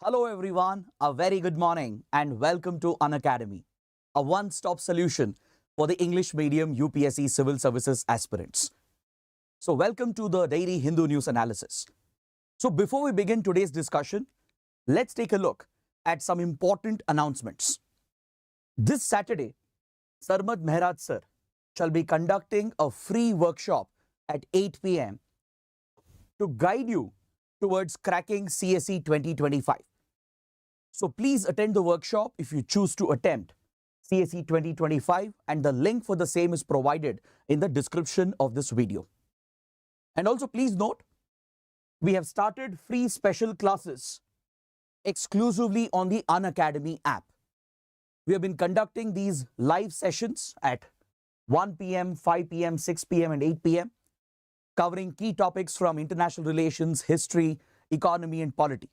Hello everyone, a very good morning and welcome to Unacademy, a one-stop solution for the English medium UPSC civil services aspirants. So welcome to the daily Hindu news analysis. So before we begin today's discussion, let's take a look at some important announcements. This Saturday, Sarmad Mehraj sir shall be conducting a free workshop at 8 p.m. to guide you towards cracking CSE 2025. So please attend the workshop if you choose to attempt CSE 2025, and the link for the same is provided in the description of this video. And also please note, we have started free special classes exclusively on the Unacademy app. We have been conducting these live sessions at 1 p.m., 5 p.m., 6 p.m. and 8 p.m. covering key topics from international relations, history, economy and polity.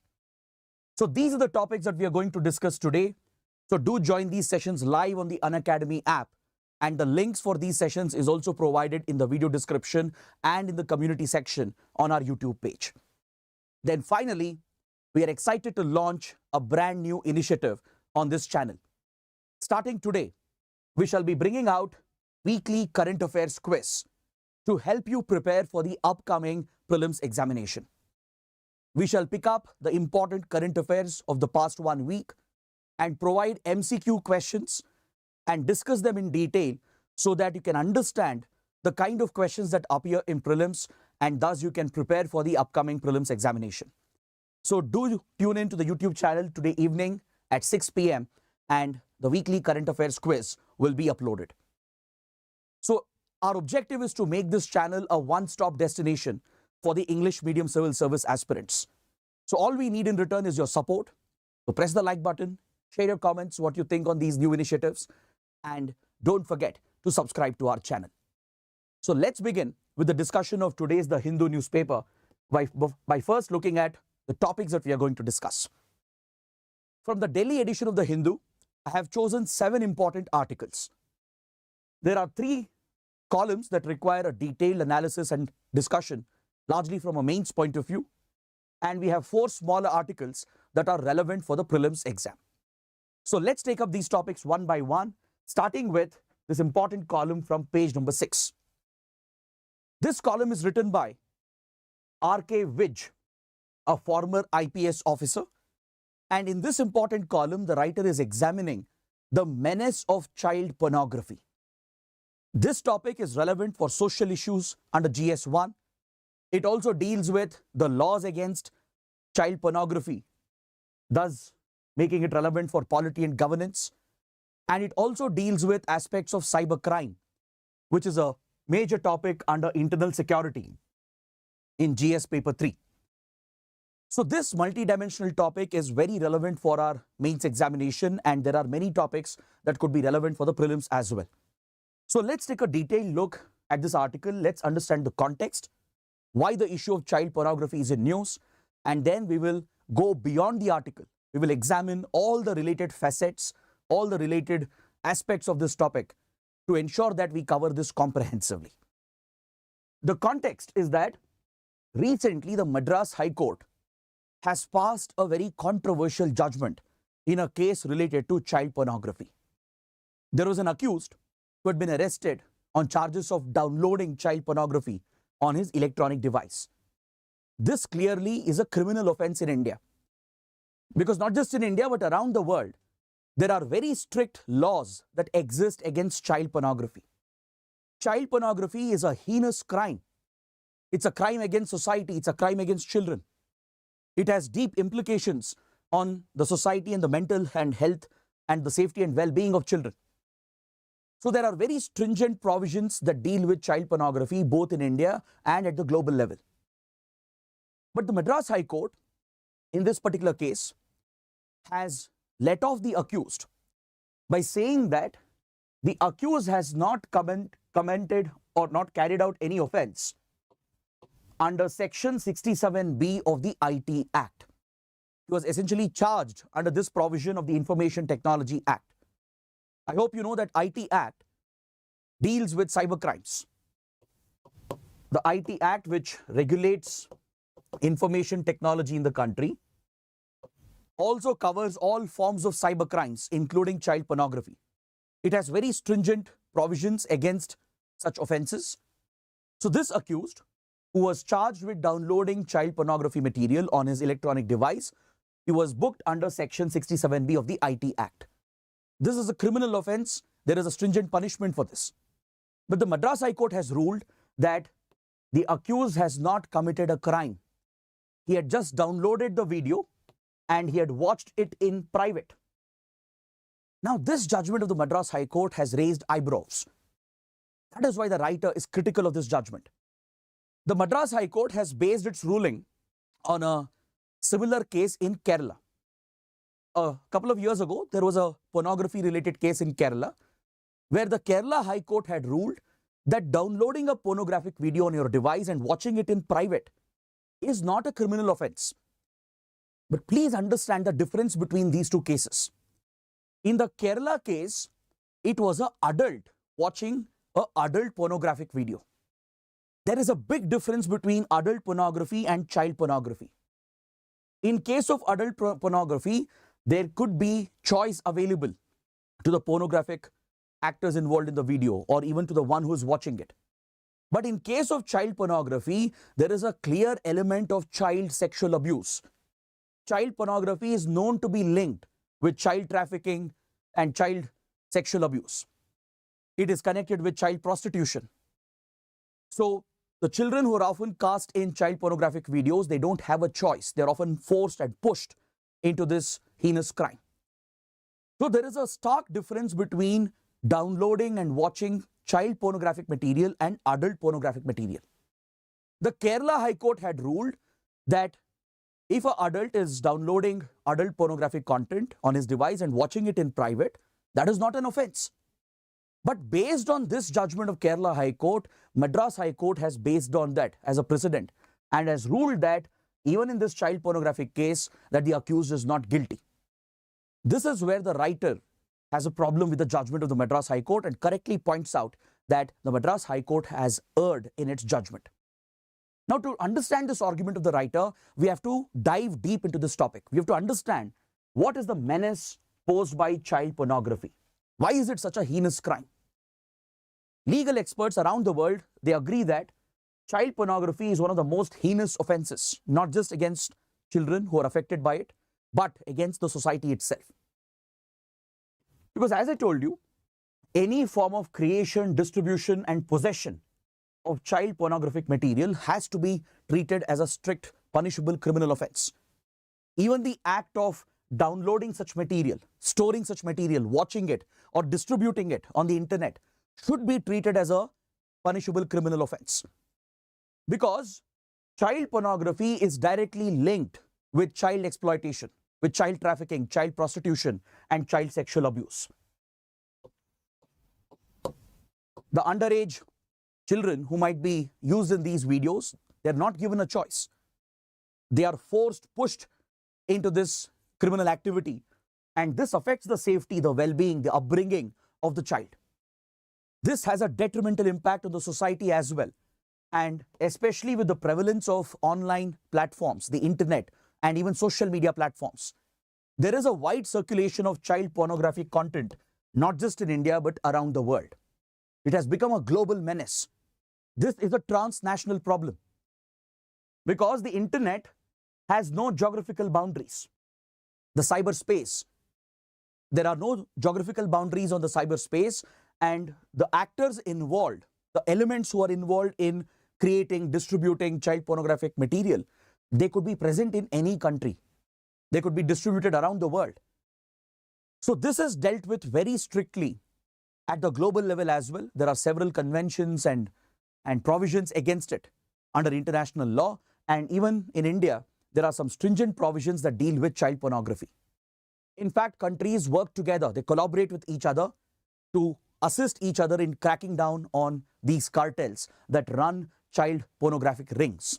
So these are the topics that we are going to discuss today. So do join these sessions live on the Unacademy app, and the links for these sessions is also provided in the video description and in the community section on our YouTube page. Then finally, we are excited to launch a brand new initiative on this channel. Starting today, we shall be bringing out weekly current affairs quiz to help you prepare for the upcoming prelims examination. We shall pick up the important current affairs of the past 1 week and provide MCQ questions and discuss them in detail so that you can understand the kind of questions that appear in prelims, and thus you can prepare for the upcoming prelims examination. So do tune in to the YouTube channel today evening at 6 p.m. and the weekly current affairs quiz will be uploaded. So our objective is to make this channel a one-stop destination for the English medium civil service aspirants. So all we need in return is your support. So press the like button, share your comments, what you think on these new initiatives, and don't forget to subscribe to our channel. So let's begin with the discussion of today's The Hindu newspaper by first looking at the topics that we are going to discuss. From the Delhi edition of The Hindu, I have chosen 7 important articles. There are 3 columns that require a detailed analysis and discussion, largely from a mains point of view, and we have 4 smaller articles that are relevant for the prelims exam. So let's take up these topics one by one, starting with this important column from page number 6. This column is written by R.K. Vij, a former IPS officer, and in this important column, the writer is examining the menace of child pornography. This topic is relevant for social issues under GS1. It also deals with the laws against child pornography, thus making it relevant for polity and governance. And it also deals with aspects of cybercrime, which is a major topic under internal security in GS paper 3. So this multidimensional topic is very relevant for our mains examination, and there are many topics that could be relevant for the prelims as well. So let's take a detailed look at this article. Let's understand the context, why the issue of child pornography is in news, and then we will go beyond the article. We will examine all the related facets, all the related aspects of this topic to ensure that we cover this comprehensively. The context is that recently the Madras High Court has passed a very controversial judgment in a case related to child pornography. There was an accused who had been arrested on charges of downloading child pornography on his electronic device. This clearly is a criminal offense in India, because not just in India but around the world, there are very strict laws that exist against child pornography. Child pornography is a heinous crime. It's a crime against society. It's a crime against children. It has deep implications on the society and the mental and health and the safety and well-being of children. So there are very stringent provisions that deal with child pornography both in India and at the global level. But the Madras High Court, in this particular case, has let off the accused by saying that the accused has not commented or not carried out any offense under Section 67B of the IT Act. He was essentially charged under this provision of the Information Technology Act. I hope you know that IT Act deals with cyber crimes. The IT Act, which regulates information technology in the country, also covers all forms of cyber crimes, including child pornography. It has very stringent provisions against such offences. So this accused, who was charged with downloading child pornography material on his electronic device, he was booked under Section 67B of the IT Act. This is a criminal offence. There is a stringent punishment for this. But the Madras High Court has ruled that the accused has not committed a crime. He had just downloaded the video and he had watched it in private. Now, this judgment of the Madras High Court has raised eyebrows. That is why the writer is critical of this judgment. The Madras High Court has based its ruling on a similar case in Kerala. A couple of years ago, there was a pornography-related case in Kerala where the Kerala High Court had ruled that downloading a pornographic video on your device and watching it in private is not a criminal offence. But please understand the difference between these two cases. In the Kerala case, it was an adult watching an adult pornographic video. There is a big difference between adult pornography and child pornography. In case of adult pornography, there could be choice available to the pornographic actors involved in the video or even to the one who is watching it. But in case of child pornography, there is a clear element of child sexual abuse. Child pornography is known to be linked with child trafficking and child sexual abuse. It is connected with child prostitution. So the children who are often cast in child pornographic videos, they don't have a choice. They're often forced and pushed into this heinous crime. So there is a stark difference between downloading and watching child pornographic material and adult pornographic material. The Kerala High Court had ruled that if an adult is downloading adult pornographic content on his device and watching it in private, that is not an offence. But based on this judgment of Kerala High Court, Madras High Court has based on that as a precedent and has ruled that even in this child pornographic case, that the accused is not guilty. This is where the writer has a problem with the judgment of the Madras High Court and correctly points out that the Madras High Court has erred in its judgment. Now, to understand this argument of the writer, we have to dive deep into this topic. We have to understand what is the menace posed by child pornography. Why is it such a heinous crime? Legal experts around the world, they agree that child pornography is one of the most heinous offenses, not just against children who are affected by it, but against the society itself. Because as I told you, any form of creation, distribution and possession of child pornographic material has to be treated as a strict punishable criminal offense. Even the act of downloading such material, storing such material, watching it or distributing it on the internet should be treated as a punishable criminal offense. Because child pornography is directly linked with child exploitation, with child trafficking, child prostitution and child sexual abuse. The underage children who might be used in these videos, they're not given a choice. They are forced, pushed into this criminal activity, and this affects the safety, the well-being, the upbringing of the child. This has a detrimental impact on the society as well, and especially with the prevalence of online platforms, the internet and even social media platforms. There is a wide circulation of child pornographic content, not just in India but around the world. It has become a global menace. This is a transnational problem because the internet has no geographical boundaries. The cyberspace, there are no geographical boundaries on the cyberspace, and the actors involved, the elements who are involved in creating, distributing child pornographic material, they could be present in any country. They could be distributed around the world. So this is dealt with very strictly at the global level as well. There are several conventions and provisions against it under international law, and even in India, there are some stringent provisions that deal with child pornography. In fact, countries work together, they collaborate with each other to assist each other in cracking down on these cartels that run child pornographic rings.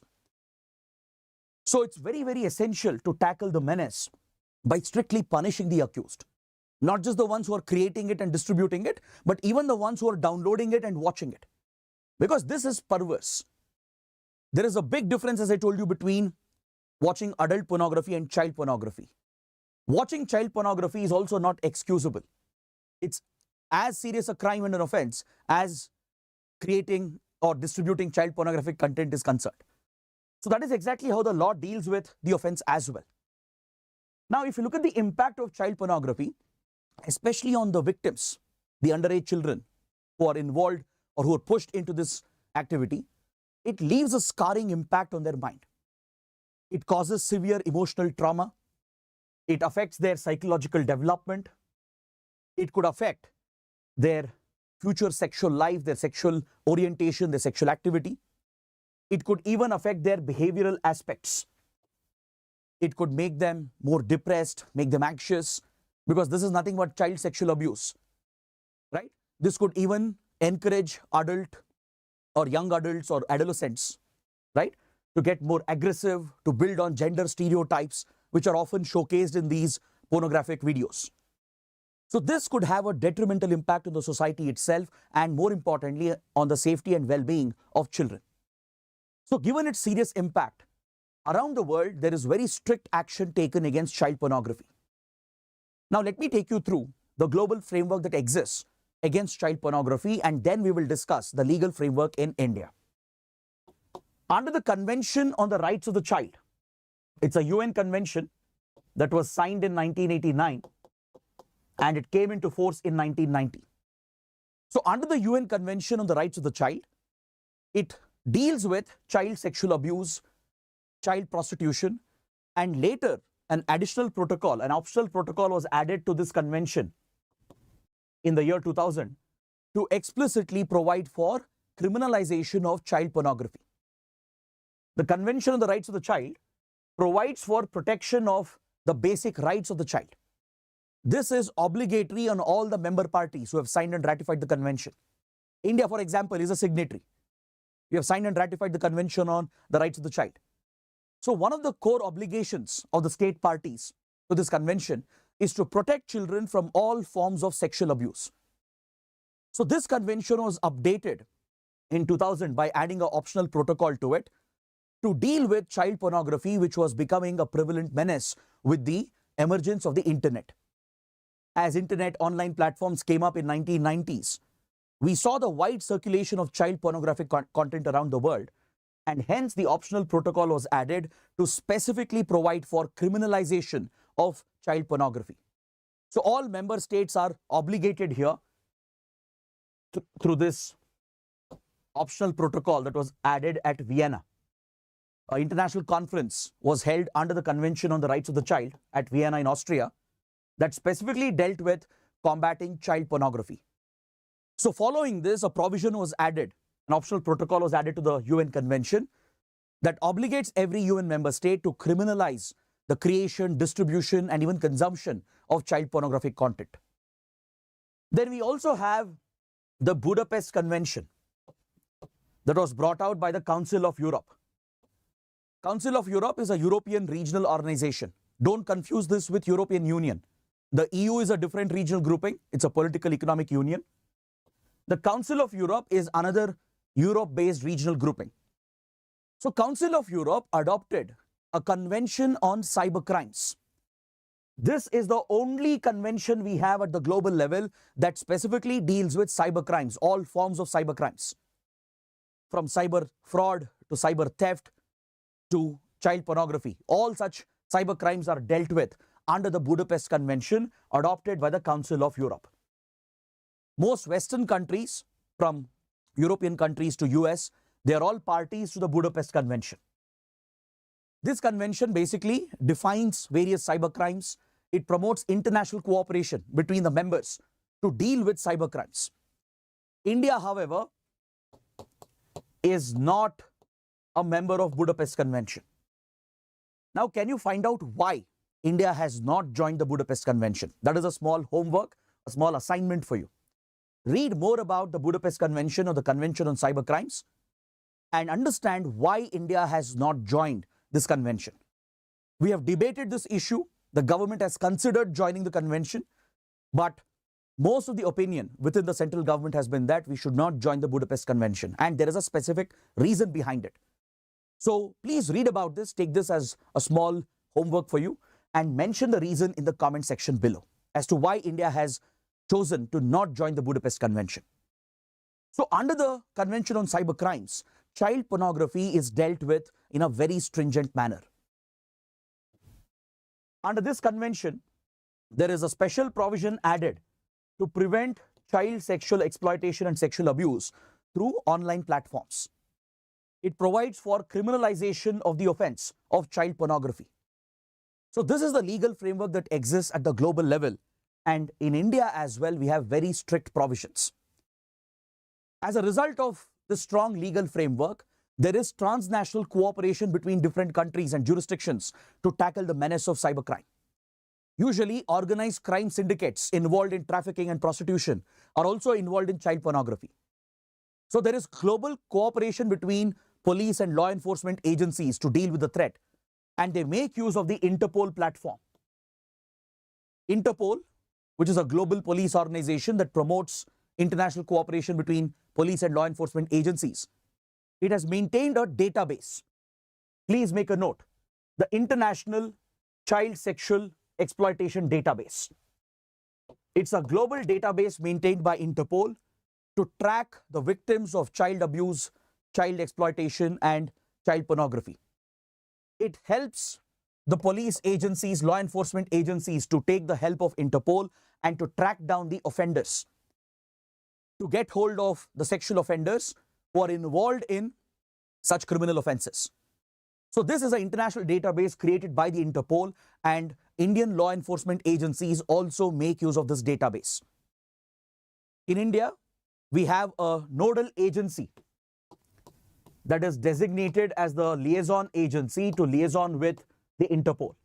So it's very, very essential to tackle the menace by strictly punishing the accused. Not just the ones who are creating it and distributing it, but even the ones who are downloading it and watching it. Because this is perverse. There is a big difference, as I told you, between watching adult pornography and child pornography. Watching child pornography is also not excusable. It's as serious a crime and an offense as creating or distributing child pornographic content is concerned. So that is exactly how the law deals with the offense as well. Now, if you look at the impact of child pornography, especially on the victims, the underage children who are involved or who are pushed into this activity, it leaves a scarring impact on their mind. It causes severe emotional trauma. It affects their psychological development. It could affect their future sexual life, their sexual orientation, their sexual activity. It could even affect their behavioral aspects. It could make them more depressed, make them anxious, because this is nothing but child sexual abuse, right? This could even encourage adult or young adults or adolescents, right, to get more aggressive, to build on gender stereotypes, which are often showcased in these pornographic videos. So this could have a detrimental impact on the society itself and, more importantly, on the safety and well-being of children. So given its serious impact, around the world, there is very strict action taken against child pornography. Now, let me take you through the global framework that exists against child pornography, and then we will discuss the legal framework in India. Under the Convention on the Rights of the Child, it's a UN convention that was signed in 1989 and it came into force in 1990. So under the UN Convention on the Rights of the Child, it deals with child sexual abuse, child prostitution, and later an additional protocol, an optional protocol was added to this convention in the year 2000 to explicitly provide for criminalization of child pornography. The Convention on the Rights of the Child provides for protection of the basic rights of the child. This is obligatory on all the member parties who have signed and ratified the convention. India, for example, is a signatory. We have signed and ratified the Convention on the Rights of the Child. So one of the core obligations of the state parties to this convention is to protect children from all forms of sexual abuse. So this convention was updated in 2000 by adding an optional protocol to it to deal with child pornography, which was becoming a prevalent menace with the emergence of the internet. As internet online platforms came up in 1990s, we saw the wide circulation of child pornographic content around the world, and hence the optional protocol was added to specifically provide for criminalization of child pornography. So all member states are obligated here through this optional protocol that was added at Vienna. An international conference was held under the Convention on the Rights of the Child at Vienna in Austria that specifically dealt with combating child pornography. So following this, a provision was added, an optional protocol was added to the UN Convention that obligates every UN member state to criminalize the creation, distribution, and even consumption of child pornographic content. Then we also have the Budapest Convention that was brought out by the Council of Europe. Council of Europe is a European regional organization. Don't confuse this with European Union. The EU is a different regional grouping. It's a political economic union. The Council of Europe is another Europe-based regional grouping. So Council of Europe adopted a convention on cyber crimes. This is the only convention we have at the global level that specifically deals with cyber crimes, all forms of cyber crimes, from cyber fraud to cyber theft to child pornography. All such cyber crimes are dealt with under the Budapest Convention adopted by the Council of Europe. Most Western countries, from European countries to US, they are all parties to the Budapest Convention. This convention basically defines various cyber crimes. It promotes international cooperation between the members to deal with cyber crimes. India, however, is not a member of Budapest Convention. Now, can you find out why India has not joined the Budapest Convention? That is a small homework, a small assignment for you. Read more about the Budapest Convention or the Convention on Cyber Crimes and understand why India has not joined this convention. We have debated this issue. The government has considered joining the convention, but most of the opinion within the central government has been that we should not join the Budapest Convention, and there is a specific reason behind it. So please read about this, take this as a small homework for you, and mention the reason in the comment section below as to why India has chosen to not join the Budapest Convention. So under the Convention on Cyber Crimes, child pornography is dealt with in a very stringent manner. Under this convention, there is a special provision added to prevent child sexual exploitation and sexual abuse through online platforms. It provides for criminalization of the offense of child pornography. So this is the legal framework that exists at the global level, and in India as well, we have very strict provisions. As a result of the strong legal framework, there is transnational cooperation between different countries and jurisdictions to tackle the menace of cybercrime. Usually, organized crime syndicates involved in trafficking and prostitution are also involved in child pornography. So there is global cooperation between police and law enforcement agencies to deal with the threat, and they make use of the Interpol platform. Interpol, which is a global police organization that promotes international cooperation between police and law enforcement agencies, it has maintained a database. Please make a note: the International Child Sexual Exploitation Database. It's a global database maintained by Interpol to track the victims of child abuse, child exploitation, and child pornography. It helps the police agencies, law enforcement agencies to take the help of Interpol and to track down the offenders, to get hold of the sexual offenders who are involved in such criminal offenses. So this is an international database created by the Interpol, and Indian law enforcement agencies also make use of this database. In India, we have a nodal agency that is designated as the liaison agency to liaison with the Interpol.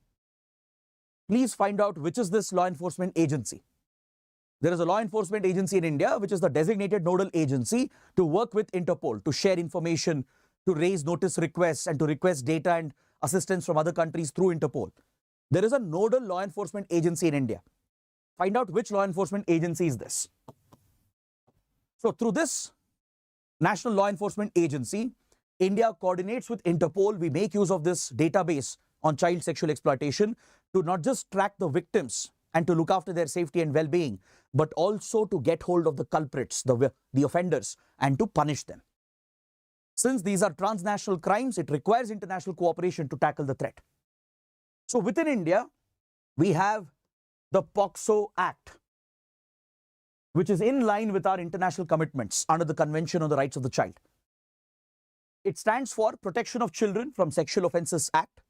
Please find out which is this law enforcement agency. There is a law enforcement agency in India which is the designated nodal agency to work with Interpol, to share information, to raise notice requests, and to request data and assistance from other countries through Interpol. There is a nodal law enforcement agency in India. Find out which law enforcement agency is this. So through this National Law Enforcement Agency, India coordinates with Interpol. We make use of this database on child sexual exploitation to not just track the victims and to look after their safety and well-being, but also to get hold of the culprits, the offenders, and to punish them. Since these are transnational crimes, it requires international cooperation to tackle the threat. So within India, we have the POCSO Act, which is in line with our international commitments under the Convention on the Rights of the Child. It stands for Protection of Children from Sexual Offences Act,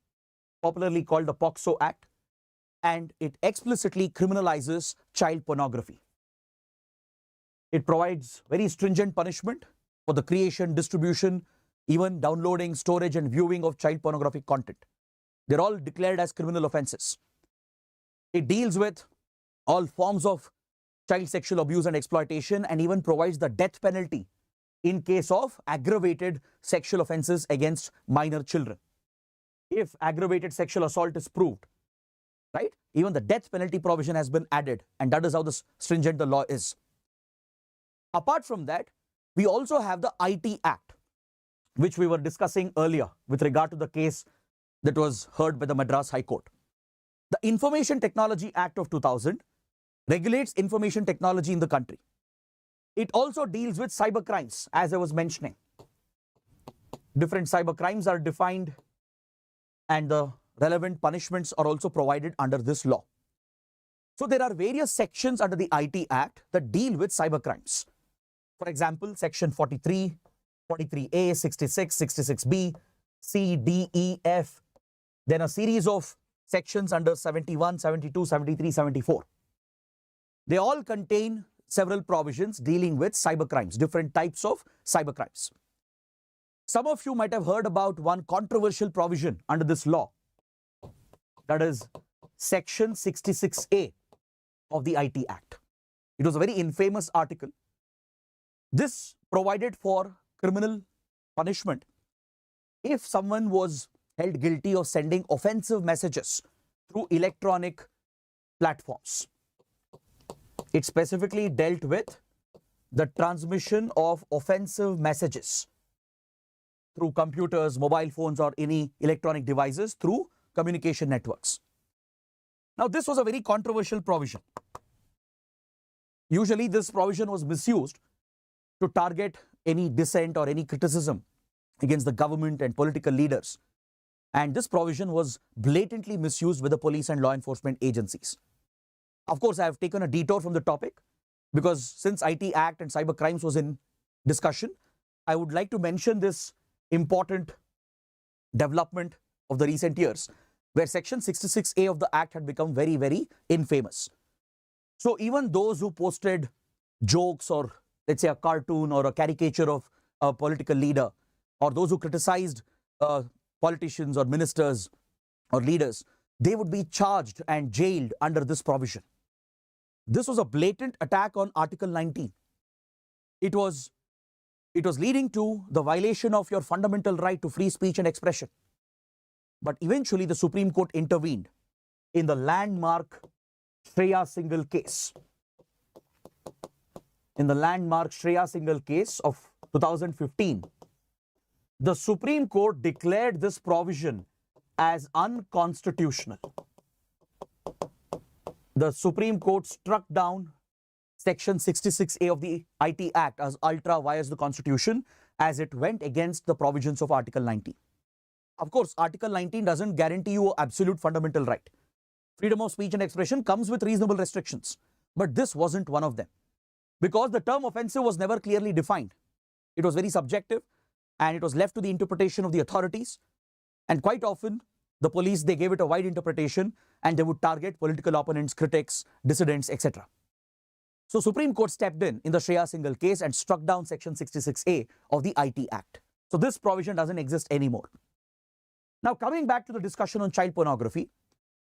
popularly called the POCSO Act, and it explicitly criminalizes child pornography. It provides very stringent punishment for the creation, distribution, even downloading, storage, and viewing of child pornographic content. They're all declared as criminal offenses. It deals with all forms of child sexual abuse and exploitation, and even provides the death penalty in case of aggravated sexual offenses against minor children. If aggravated sexual assault is proved, right, even the death penalty provision has been added, and that is how stringent the law is. Apart from that, we also have the IT Act, which we were discussing earlier with regard to the case that was heard by the Madras High Court. The Information Technology Act of 2000 regulates information technology in the country. It also deals with cyber crimes, as I was mentioning. Different cyber crimes are defined, and the relevant punishments are also provided under this law. So there are various sections under the IT Act that deal with cyber crimes. For example, Section 43, 43A, 66, 66B, C, D, E, F. Then a series of sections under 71, 72, 73, 74. They all contain several provisions dealing with cyber crimes, different types of cyber crimes. Some of you might have heard about one controversial provision under this law, that is Section 66A of the IT Act. It was a very infamous article. This provided for criminal punishment if someone was held guilty of sending offensive messages through electronic platforms. It specifically dealt with the transmission of offensive messages through computers, mobile phones, or any electronic devices through communication networks. Now, this was a very controversial provision. Usually, this provision was misused to target any dissent or any criticism against the government and political leaders. And this provision was blatantly misused with the police and law enforcement agencies. Of course, I have taken a detour from the topic because since IT Act and cyber crimes was in discussion, I would like to mention this important development of the recent years, where Section 66A of the Act had become very, very infamous. So even those who posted jokes or let's say a cartoon or a caricature of a political leader, or those who criticized politicians or ministers or leaders, they would be charged and jailed under this provision. This was a blatant attack on Article 19. It was leading to the violation of your fundamental right to free speech and expression. But eventually the Supreme Court intervened in the landmark Shreya Singhal case. In the landmark Shreya Singhal case of 2015, the Supreme Court declared this provision as unconstitutional. The Supreme Court struck down Section 66A of the IT Act as ultra vires the Constitution, as it went against the provisions of Article 19. Of course, Article 19 doesn't guarantee you absolute fundamental right. Freedom of speech and expression comes with reasonable restrictions, but this wasn't one of them. Because the term offensive was never clearly defined. It was very subjective and it was left to the interpretation of the authorities. And quite often, the police, they gave it a wide interpretation and they would target political opponents, critics, dissidents, etc. So Supreme Court stepped in the Shreya Singhal case and struck down Section 66A of the IT Act. So this provision doesn't exist anymore. Now, coming back to the discussion on child pornography,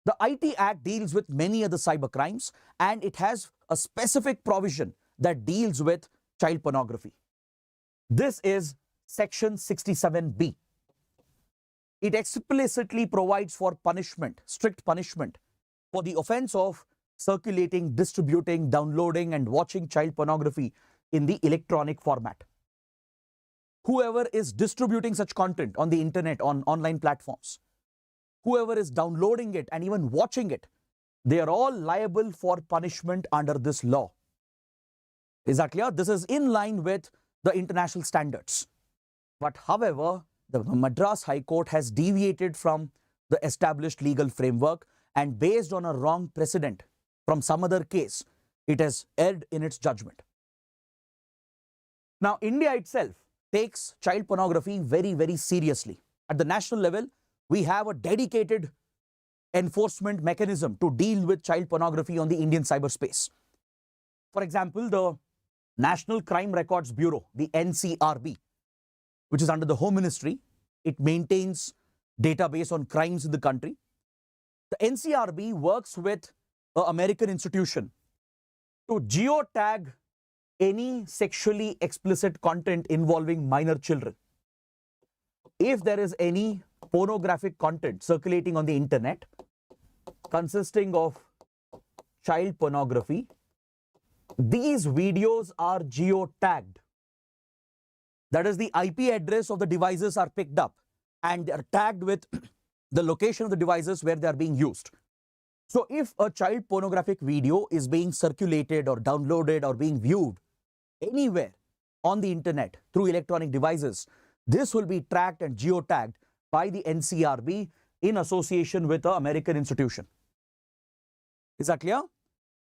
the IT Act deals with many other cyber crimes and it has a specific provision that deals with child pornography. This is Section 67B. It explicitly provides for punishment, strict punishment, for the offense of circulating, distributing, downloading and watching child pornography in the electronic format. Whoever is distributing such content on the internet, on online platforms, whoever is downloading it and even watching it, they are all liable for punishment under this law. Is that clear? This is in line with the international standards. But however, the Madras High Court has deviated from the established legal framework and based on a wrong precedent from some other case, it has erred in its judgment. Now, India itself takes child pornography very, very seriously. At the national level, we have a dedicated enforcement mechanism to deal with child pornography on the Indian cyberspace. For example, the National Crime Records Bureau, the NCRB, which is under the Home Ministry, it maintains database on crimes in the country. The NCRB works with an American institution to geotag any sexually explicit content involving minor children. If there is any pornographic content circulating on the internet consisting of child pornography, these videos are geotagged. That is, the IP address of the devices are picked up and they are tagged with the location of the devices where they are being used. So if a child pornographic video is being circulated or downloaded or being viewed anywhere on the internet through electronic devices, this will be tracked and geotagged by the NCRB in association with an American institution. Is that clear?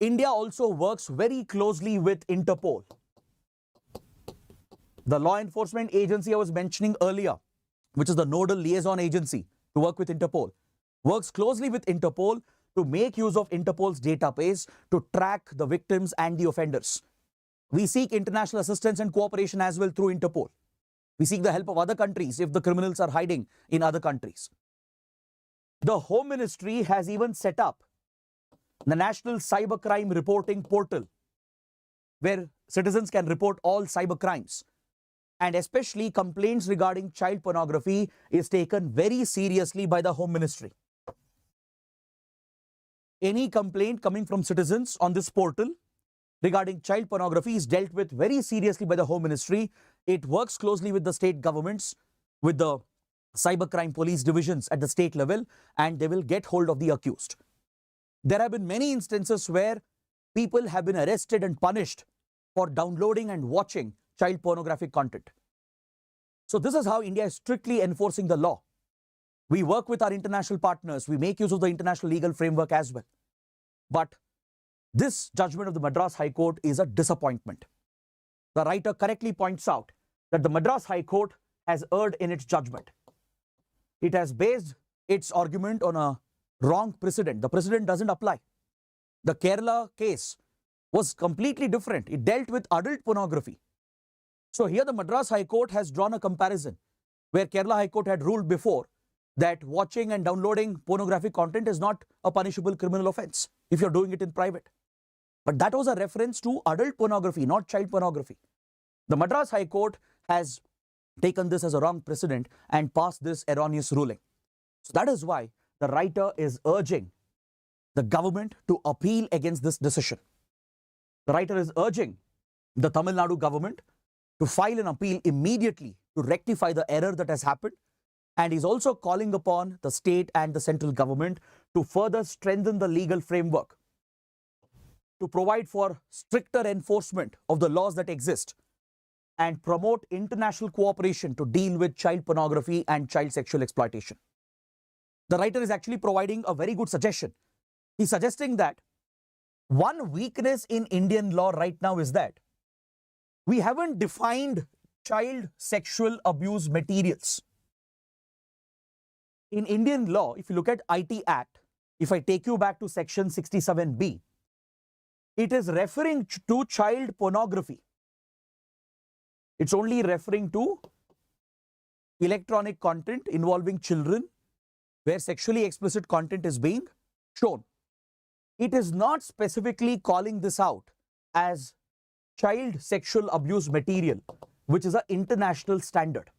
India also works very closely with Interpol. The law enforcement agency I was mentioning earlier, which is the nodal liaison agency to work with Interpol, works closely with Interpol to make use of Interpol's database to track the victims and the offenders. We seek international assistance and cooperation as well through Interpol. We seek the help of other countries if the criminals are hiding in other countries. The Home Ministry has even set up the National Cybercrime Reporting Portal, where citizens can report all cyber crimes. And especially complaints regarding child pornography is taken very seriously by the Home Ministry. Any complaint coming from citizens on this portal regarding child pornography is dealt with very seriously by the Home Ministry. It works closely with the state governments, with the cybercrime police divisions at the state level, and they will get hold of the accused. there have been many instances where people have been arrested and punished for downloading and watching child pornographic content. So this is how India is strictly enforcing the law. We work with our international partners. We make use of the international legal framework as well. But this judgment of the Madras High Court is a disappointment. The writer correctly points out that the Madras High Court has erred in its judgment. It has based its argument on a wrong precedent. The precedent doesn't apply. The Kerala case was completely different. It dealt with adult pornography. So here the Madras High Court has drawn a comparison where Kerala High Court had ruled before that watching and downloading pornographic content is not a punishable criminal offense if you're doing it in private. But that was a reference to adult pornography, not child pornography. The Madras High Court has taken this as a wrong precedent and passed this erroneous ruling. So that is why the writer is urging the government to appeal against this decision. The writer is urging the Tamil Nadu government to file an appeal immediately to rectify the error that has happened, and is also calling upon the state and the central government to further strengthen the legal framework, to provide for stricter enforcement of the laws that exist, and promote international cooperation to deal with child pornography and child sexual exploitation. The writer is actually providing a very good suggestion. He's suggesting that one weakness in Indian law right now is that we haven't defined child sexual abuse materials. In Indian law, if you look at IT Act, if I take you back to section 67B, it is referring to child pornography. It's only referring to electronic content involving children where sexually explicit content is being shown. It is not specifically calling this out as child sexual abuse material, which is an international standard.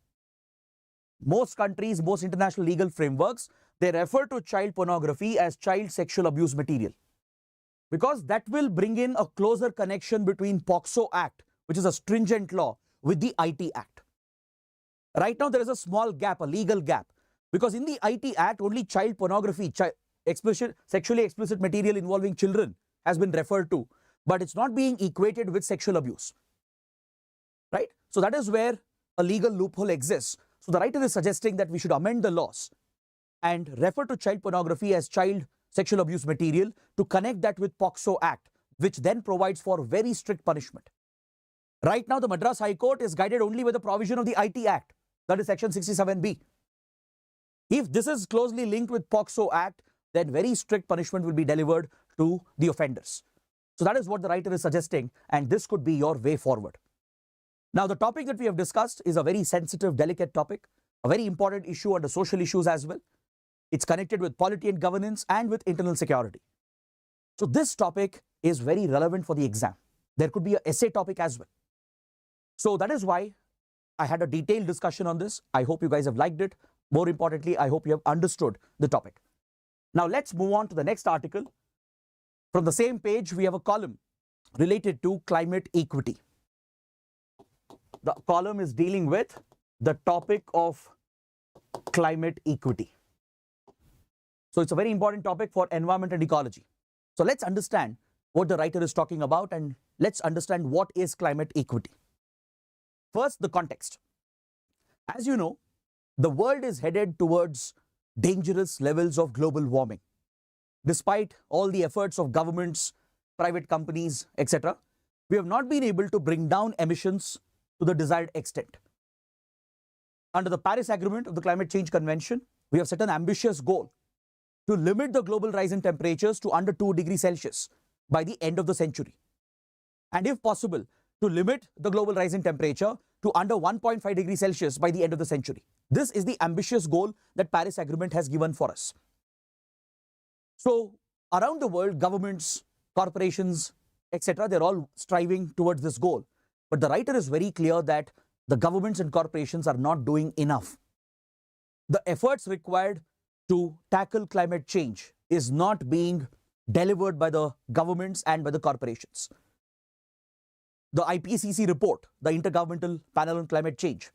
Most countries, most international legal frameworks, they refer to child pornography as child sexual abuse material, because that will bring in a closer connection between POCSO Act, which is a stringent law, with the IT Act. Right now, there is a small gap, a legal gap, because in the IT Act, only child pornography, sexually explicit material involving children has been referred to, but it's not being equated with sexual abuse. Right? So that is where a legal loophole exists. So the writer is suggesting that we should amend the laws and refer to child pornography as child sexual abuse material to connect that with POCSO Act, which then provides for very strict punishment. Right now, the Madras High Court is guided only by the provision of the IT Act, that is section 67B. If this is closely linked with POCSO Act, then very strict punishment will be delivered to the offenders. So that is what the writer is suggesting, and this could be your way forward. Now, the topic that we have discussed is a very sensitive, delicate topic, a very important issue under social issues as well. It's connected with polity and governance and with internal security. So this topic is very relevant for the exam. There could be an essay topic as well. So that is why I had a detailed discussion on this. I hope you guys have liked it. More importantly, I hope you have understood the topic. Now let's move on to the next article. From the same page, we have a column related to climate equity. The column is dealing with the topic of climate equity. So it's a very important topic for environment and ecology. So let's understand what the writer is talking about, and let's understand what is climate equity. First, the context. As you know, the world is headed towards dangerous levels of global warming. Despite all the efforts of governments, private companies, etc., we have not been able to bring down emissions to the desired extent. Under the Paris Agreement of the Climate Change Convention, we have set an ambitious goal to limit the global rise in temperatures to under 2 degrees Celsius by the end of the century. And if possible, to limit the global rise in temperature to under 1.5 degrees Celsius by the end of the century. This is the ambitious goal that Paris Agreement has given for us. So around the world, governments, corporations, etc., they're all striving towards this goal. But the writer is very clear that the governments and corporations are not doing enough. The efforts required to tackle climate change is not being delivered by the governments and by the corporations. The IPCC report, the Intergovernmental Panel on Climate Change,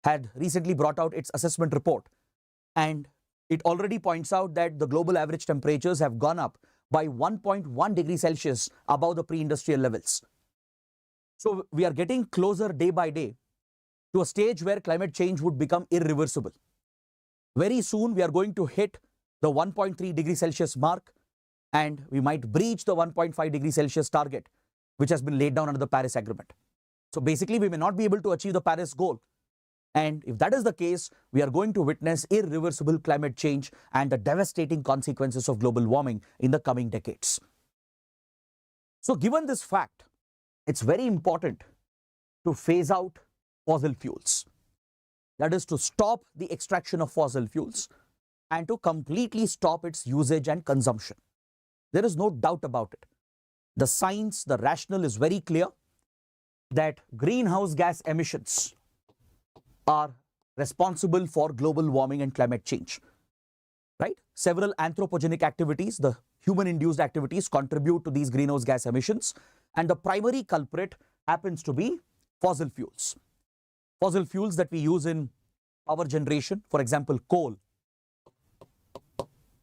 had recently brought out its assessment report, and it already points out that the global average temperatures have gone up by 1.1 degrees Celsius above the pre-industrial levels. So we are getting closer day by day to a stage where climate change would become irreversible. Very soon we are going to hit the 1.3 degrees Celsius mark, and we might breach the 1.5 degrees Celsius target, which has been laid down under the Paris Agreement. So basically we may not be able to achieve the Paris goal. And if that is the case, we are going to witness irreversible climate change and the devastating consequences of global warming in the coming decades. So given this fact, it's very important to phase out fossil fuels. That is, to stop the extraction of fossil fuels and to completely stop its usage and consumption. There is no doubt about it. The science, the rationale is very clear that greenhouse gas emissions are responsible for global warming and climate change, right? Several anthropogenic activities, the human-induced activities, contribute to these greenhouse gas emissions, and the primary culprit happens to be fossil fuels. Fossil fuels that we use in power generation, for example, coal,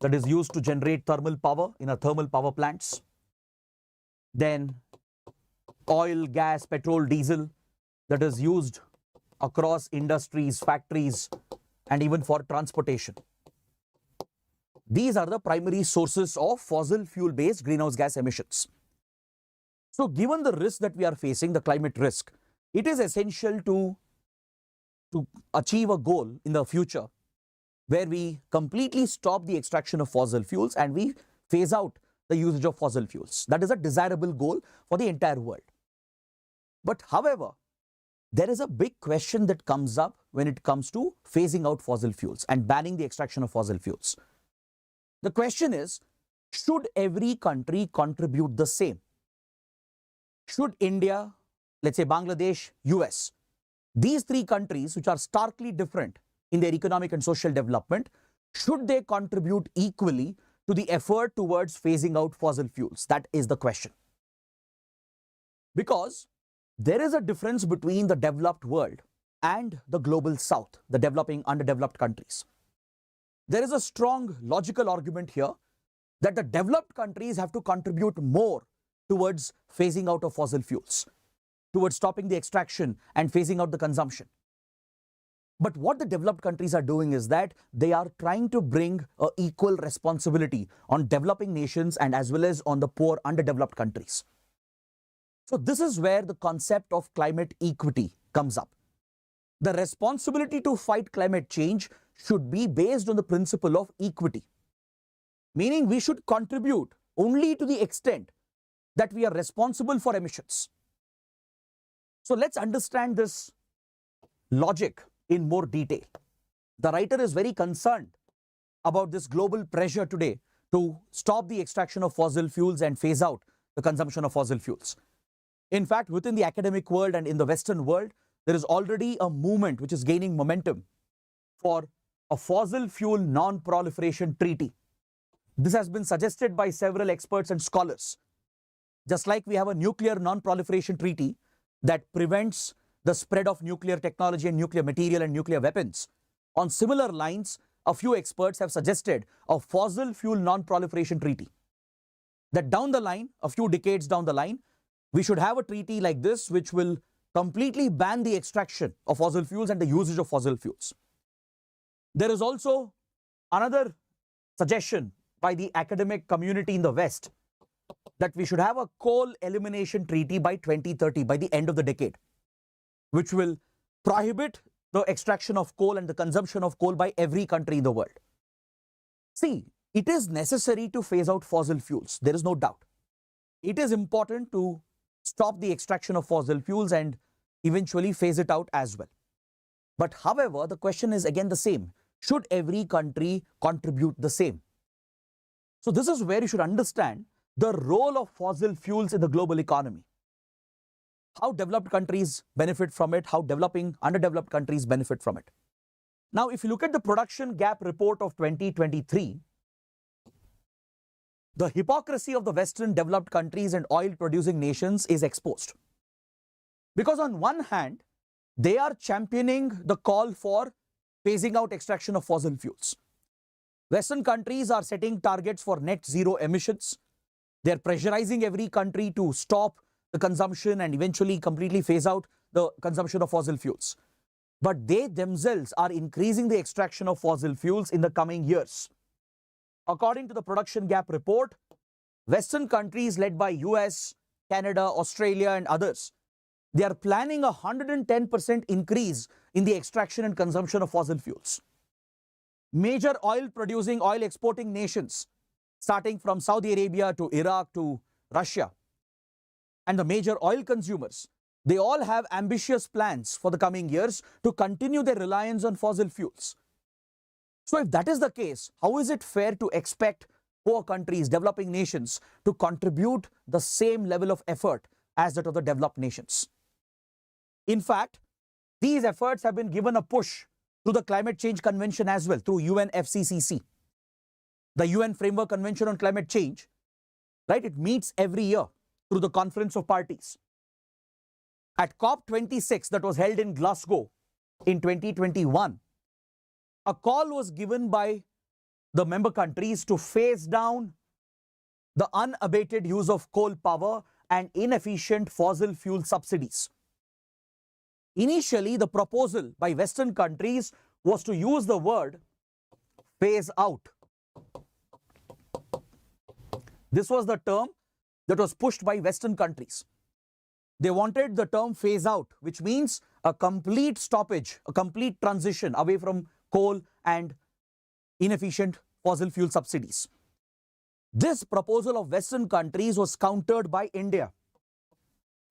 that is used to generate thermal power in our thermal power plants. Then oil, gas, petrol, diesel, that is used across industries, factories, and even for transportation. These are the primary sources of fossil fuel-based greenhouse gas emissions. So given the risk that we are facing, the climate risk, it is essential to achieve a goal in the future where we completely stop the extraction of fossil fuels and we phase out the usage of fossil fuels. That is a desirable goal for the entire world. But however, there is a big question that comes up when it comes to phasing out fossil fuels and banning the extraction of fossil fuels. The question is, should every country contribute the same? Should India, let's say Bangladesh, US, these three countries which are starkly different in their economic and social development, should they contribute equally to the effort towards phasing out fossil fuels? That is the question. Because there is a difference between the developed world and the global south, the developing, underdeveloped countries. There is a strong logical argument here that the developed countries have to contribute more towards phasing out of fossil fuels, towards stopping the extraction and phasing out the consumption. But what the developed countries are doing is that they are trying to bring an equal responsibility on developing nations and as well as on the poor, underdeveloped countries. So this is where the concept of climate equity comes up. The responsibility to fight climate change should be based on the principle of equity, meaning we should contribute only to the extent that we are responsible for emissions. So let's understand this logic in more detail. The writer is very concerned about this global pressure today to stop the extraction of fossil fuels and phase out the consumption of fossil fuels. In fact, within the academic world and in the Western world, there is already a movement which is gaining momentum for a fossil fuel non-proliferation treaty. This has been suggested by several experts and scholars. Just like we have a nuclear non-proliferation treaty that prevents the spread of nuclear technology and nuclear material and nuclear weapons, on similar lines, a few experts have suggested a fossil fuel non-proliferation treaty. That down the line, a few decades down the line, we should have a treaty like this which will completely ban the extraction of fossil fuels and the usage of fossil fuels. There is also another suggestion by the academic community in the West that we should have a coal elimination treaty by 2030, by the end of the decade, which will prohibit the extraction of coal and the consumption of coal by every country in the world. See, it is necessary to phase out fossil fuels. There is no doubt. It is important to stop the extraction of fossil fuels and eventually phase it out as well. But however, the question is again the same. Should every country contribute the same? So this is where you should understand the role of fossil fuels in the global economy. How developed countries benefit from it, how developing, underdeveloped countries benefit from it. Now, if you look at the production gap report of 2023, the hypocrisy of the Western developed countries and oil-producing nations is exposed. Because on one hand, they are championing the call for phasing out extraction of fossil fuels. Western countries are setting targets for net zero emissions. They're pressurizing every country to stop the consumption and eventually completely phase out the consumption of fossil fuels. But they themselves are increasing the extraction of fossil fuels in the coming years. According to the Production Gap Report, Western countries led by US, Canada, Australia and others, they are planning a 110% increase in the extraction and consumption of fossil fuels. Major oil-producing, oil-exporting nations, starting from Saudi Arabia to Iraq to Russia, and the major oil consumers, they all have ambitious plans for the coming years to continue their reliance on fossil fuels. So if that is the case, how is it fair to expect poor countries, developing nations, to contribute the same level of effort as that of the developed nations? In fact, these efforts have been given a push through the Climate Change Convention as well, through UNFCCC. The UN Framework Convention on Climate Change, right? It meets every year through the Conference of Parties. At COP26 that was held in Glasgow in 2021, a call was given by the member countries to phase down the unabated use of coal power and inefficient fossil fuel subsidies. Initially, the proposal by Western countries was to use the word phase out. This was the term that was pushed by Western countries. They wanted the term phase out, which means a complete stoppage, a complete transition away from coal and inefficient fossil fuel subsidies. This proposal of Western countries was countered by India.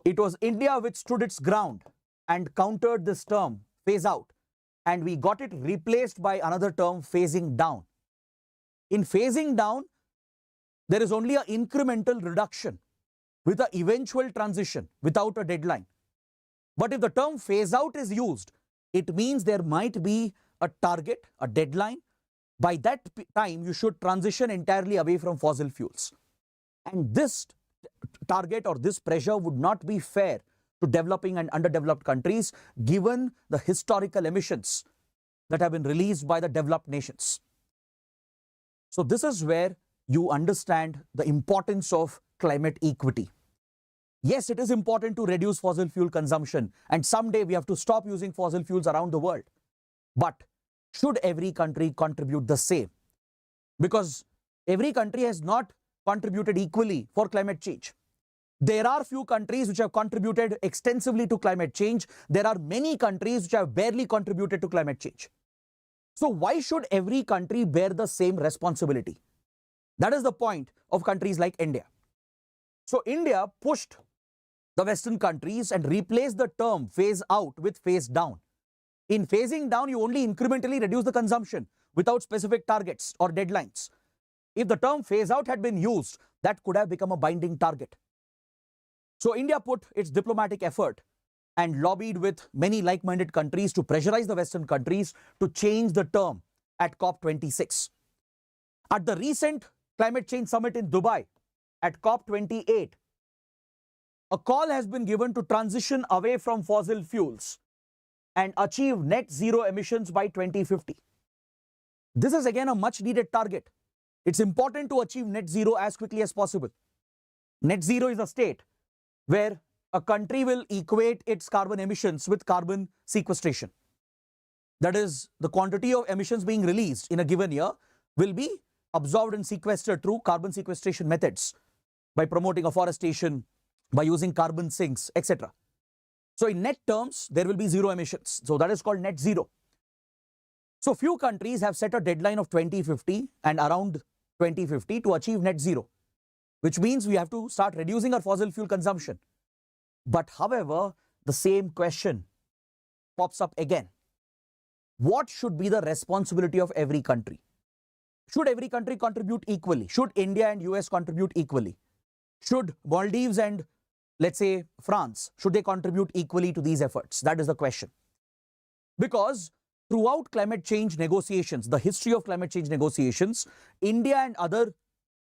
It was India which stood its ground and countered this term, phase out, and we got it replaced by another term, phasing down. In phasing down, there is only an incremental reduction with an eventual transition without a deadline. But if the term phase out is used, it means there might be a target, a deadline. By that time, you should transition entirely away from fossil fuels. And this target or this pressure would not be fair to developing and underdeveloped countries, given the historical emissions that have been released by the developed nations. So this is where you understand the importance of climate equity. Yes, it is important to reduce fossil fuel consumption, and someday we have to stop using fossil fuels around the world. But should every country contribute the same? Because every country has not contributed equally for climate change. There are few countries which have contributed extensively to climate change. There are many countries which have barely contributed to climate change. So why should every country bear the same responsibility? That is the point of countries like India. So India pushed the Western countries and replaced the term phase out with phase down. In phasing down, you only incrementally reduce the consumption without specific targets or deadlines. If the term phase out had been used, that could have become a binding target. So India put its diplomatic effort and lobbied with many like-minded countries to pressurize the Western countries to change the term at COP26. At the recent Climate Change Summit in Dubai, at COP28, a call has been given to transition away from fossil fuels and achieve net zero emissions by 2050. This is again a much needed target. It's important to achieve net zero as quickly as possible. Net zero is a state where a country will equate its carbon emissions with carbon sequestration. That is, the quantity of emissions being released in a given year will be absorbed and sequestered through carbon sequestration methods by promoting afforestation, by using carbon sinks, etc. So in net terms, there will be zero emissions. So that is called net zero. So few countries have set a deadline of 2050 and around 2050 to achieve net zero, which means we have to start reducing our fossil fuel consumption. But however, the same question pops up again. What should be the responsibility of every country? Should every country contribute equally? Should India and US contribute equally? Should Maldives and, let's say, France, should they contribute equally to these efforts? That is the question. Because throughout climate change negotiations, the history of climate change negotiations, India and other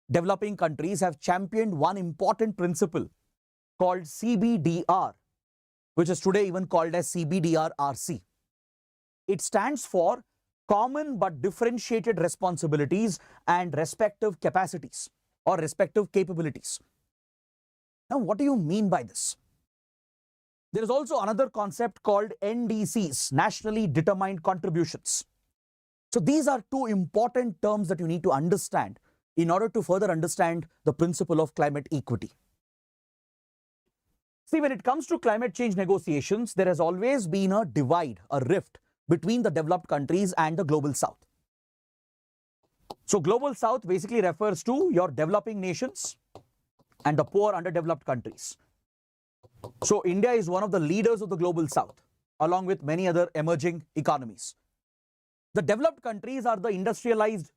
developing countries have championed one important principle called CBDR, which is today even called as CBDR-RC. It stands for Common but Differentiated Responsibilities and Respective Capacities. or respective capabilities. Now, what do you mean by this? There is also another concept called NDCs, Nationally Determined Contributions. So these are two important terms that you need to understand in order to further understand the principle of climate equity. See, when it comes to climate change negotiations, there has always been a divide, a rift between the developed countries and the global south. So global south basically refers to your developing nations and the poor underdeveloped countries. So India is one of the leaders of the global south, along with many other emerging economies. The developed countries are the industrialized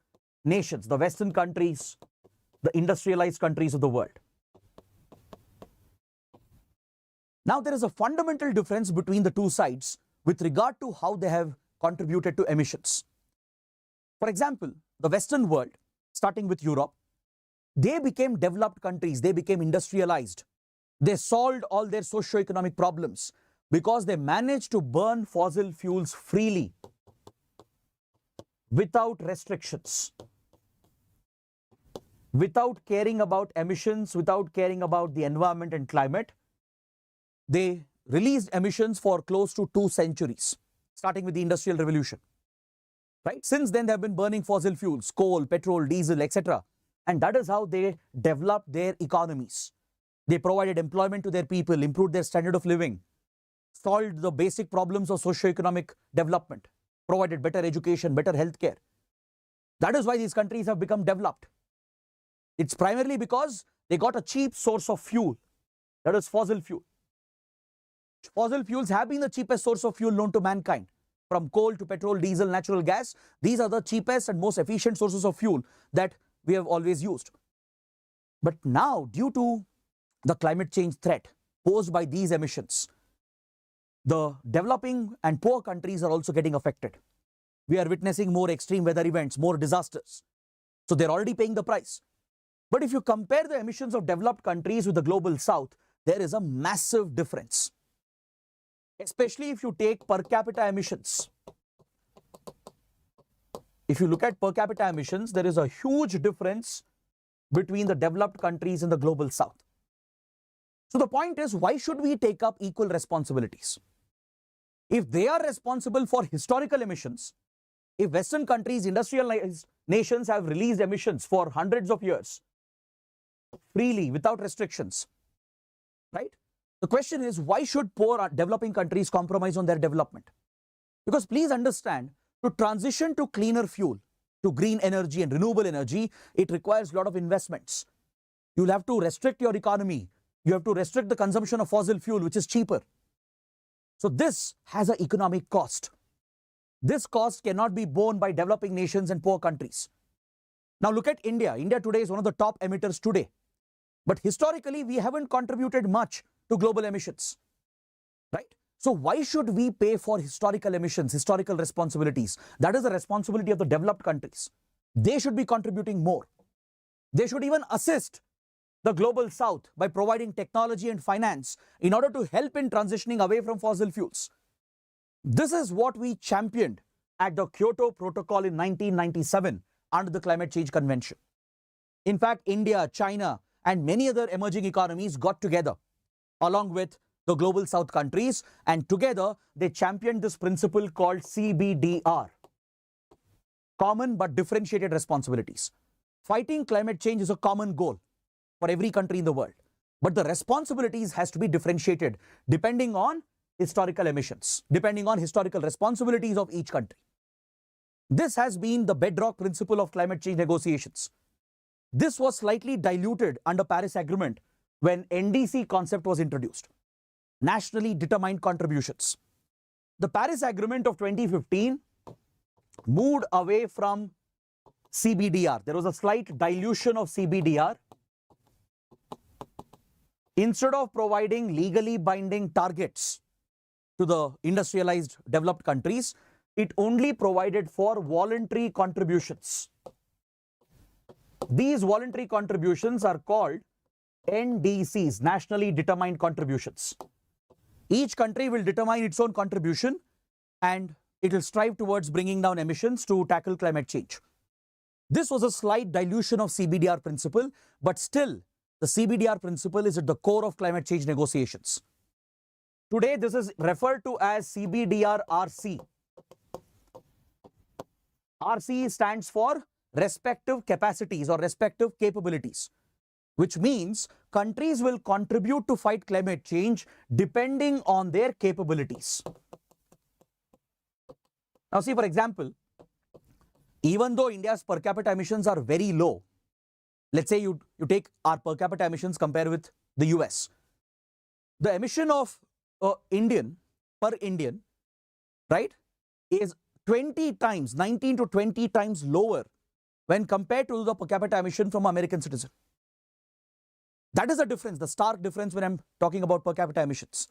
nations, the Western countries, the industrialized countries of the world. Now, there is a fundamental difference between the two sides with regard to how they have contributed to emissions. For example, the Western world, starting with Europe, they became developed countries, they became industrialized. They solved all their socio-economic problems because they managed to burn fossil fuels freely without restrictions, without caring about emissions, without caring about the environment and climate. They released emissions for close to 2 centuries, starting with the Industrial Revolution. Right? Since then, they have been burning fossil fuels, coal, petrol, diesel, etc. And that is how they developed their economies. They provided employment to their people, improved their standard of living, solved the basic problems of socio-economic development, provided better education, better healthcare. That is why these countries have become developed. It's primarily because they got a cheap source of fuel, that is fossil fuel. Fossil fuels have been the cheapest source of fuel known to mankind. From coal to petrol, diesel, natural gas, these are the cheapest and most efficient sources of fuel that we have always used. But now, due to the climate change threat posed by these emissions, the developing and poor countries are also getting affected. We are witnessing more extreme weather events, more disasters. So they're already paying the price. But if you compare the emissions of developed countries with the global south, there is a massive difference. Especially if you take per capita emissions. If you look at per capita emissions, there is a huge difference between the developed countries and the global south. So the point is, why should we take up equal responsibilities? If they are responsible for historical emissions, if Western countries, industrialized nations have released emissions for hundreds of years, freely, without restrictions, right? The question is, why should poor developing countries compromise on their development? Because please understand, to transition to cleaner fuel, to green energy and renewable energy, it requires a lot of investments. You'll have to restrict your economy. You have to restrict the consumption of fossil fuel, which is cheaper. So this has an economic cost. This cost cannot be borne by developing nations and poor countries. Now look at India. India today is one of the top emitters today. But historically, we haven't contributed much to global emissions, right? So why should we pay for historical emissions, historical responsibilities? That is the responsibility of the developed countries. They should be contributing more. They should even assist the global south by providing technology and finance in order to help in transitioning away from fossil fuels. This is what we championed at the Kyoto Protocol in 1997 under the Climate Change Convention. In fact, India, China, and many other emerging economies got together along with the global south countries, and together they championed this principle called CBDR, common but differentiated responsibilities. Fighting climate change is a common goal for every country in the world, but the responsibilities has to be differentiated depending on historical emissions, depending on historical responsibilities of each country. This has been the bedrock principle of climate change negotiations. This was slightly diluted under Paris Agreement when NDC concept was introduced, nationally determined contributions. The Paris Agreement of 2015 moved away from CBDR. There was a slight dilution of CBDR. Instead of providing legally binding targets to the industrialized developed countries, it only provided for voluntary contributions. These voluntary contributions are called NDCs, nationally determined contributions. Each country will determine its own contribution and it will strive towards bringing down emissions to tackle climate change. This was a slight dilution of CBDR principle, but still the CBDR principle is at the core of climate change negotiations. Today, this is referred to as CBDR-RC. RC stands for respective capacities or respective capabilities, which means countries will contribute to fight climate change depending on their capabilities. Now see, for example, even though India's per capita emissions are very low, let's say you take our per capita emissions, compare with the US. The emission of Indian, right, is 20 times, 19 to 20 times lower when compared to the per capita emission from American citizen. That is the difference, the stark difference when I'm talking about per capita emissions.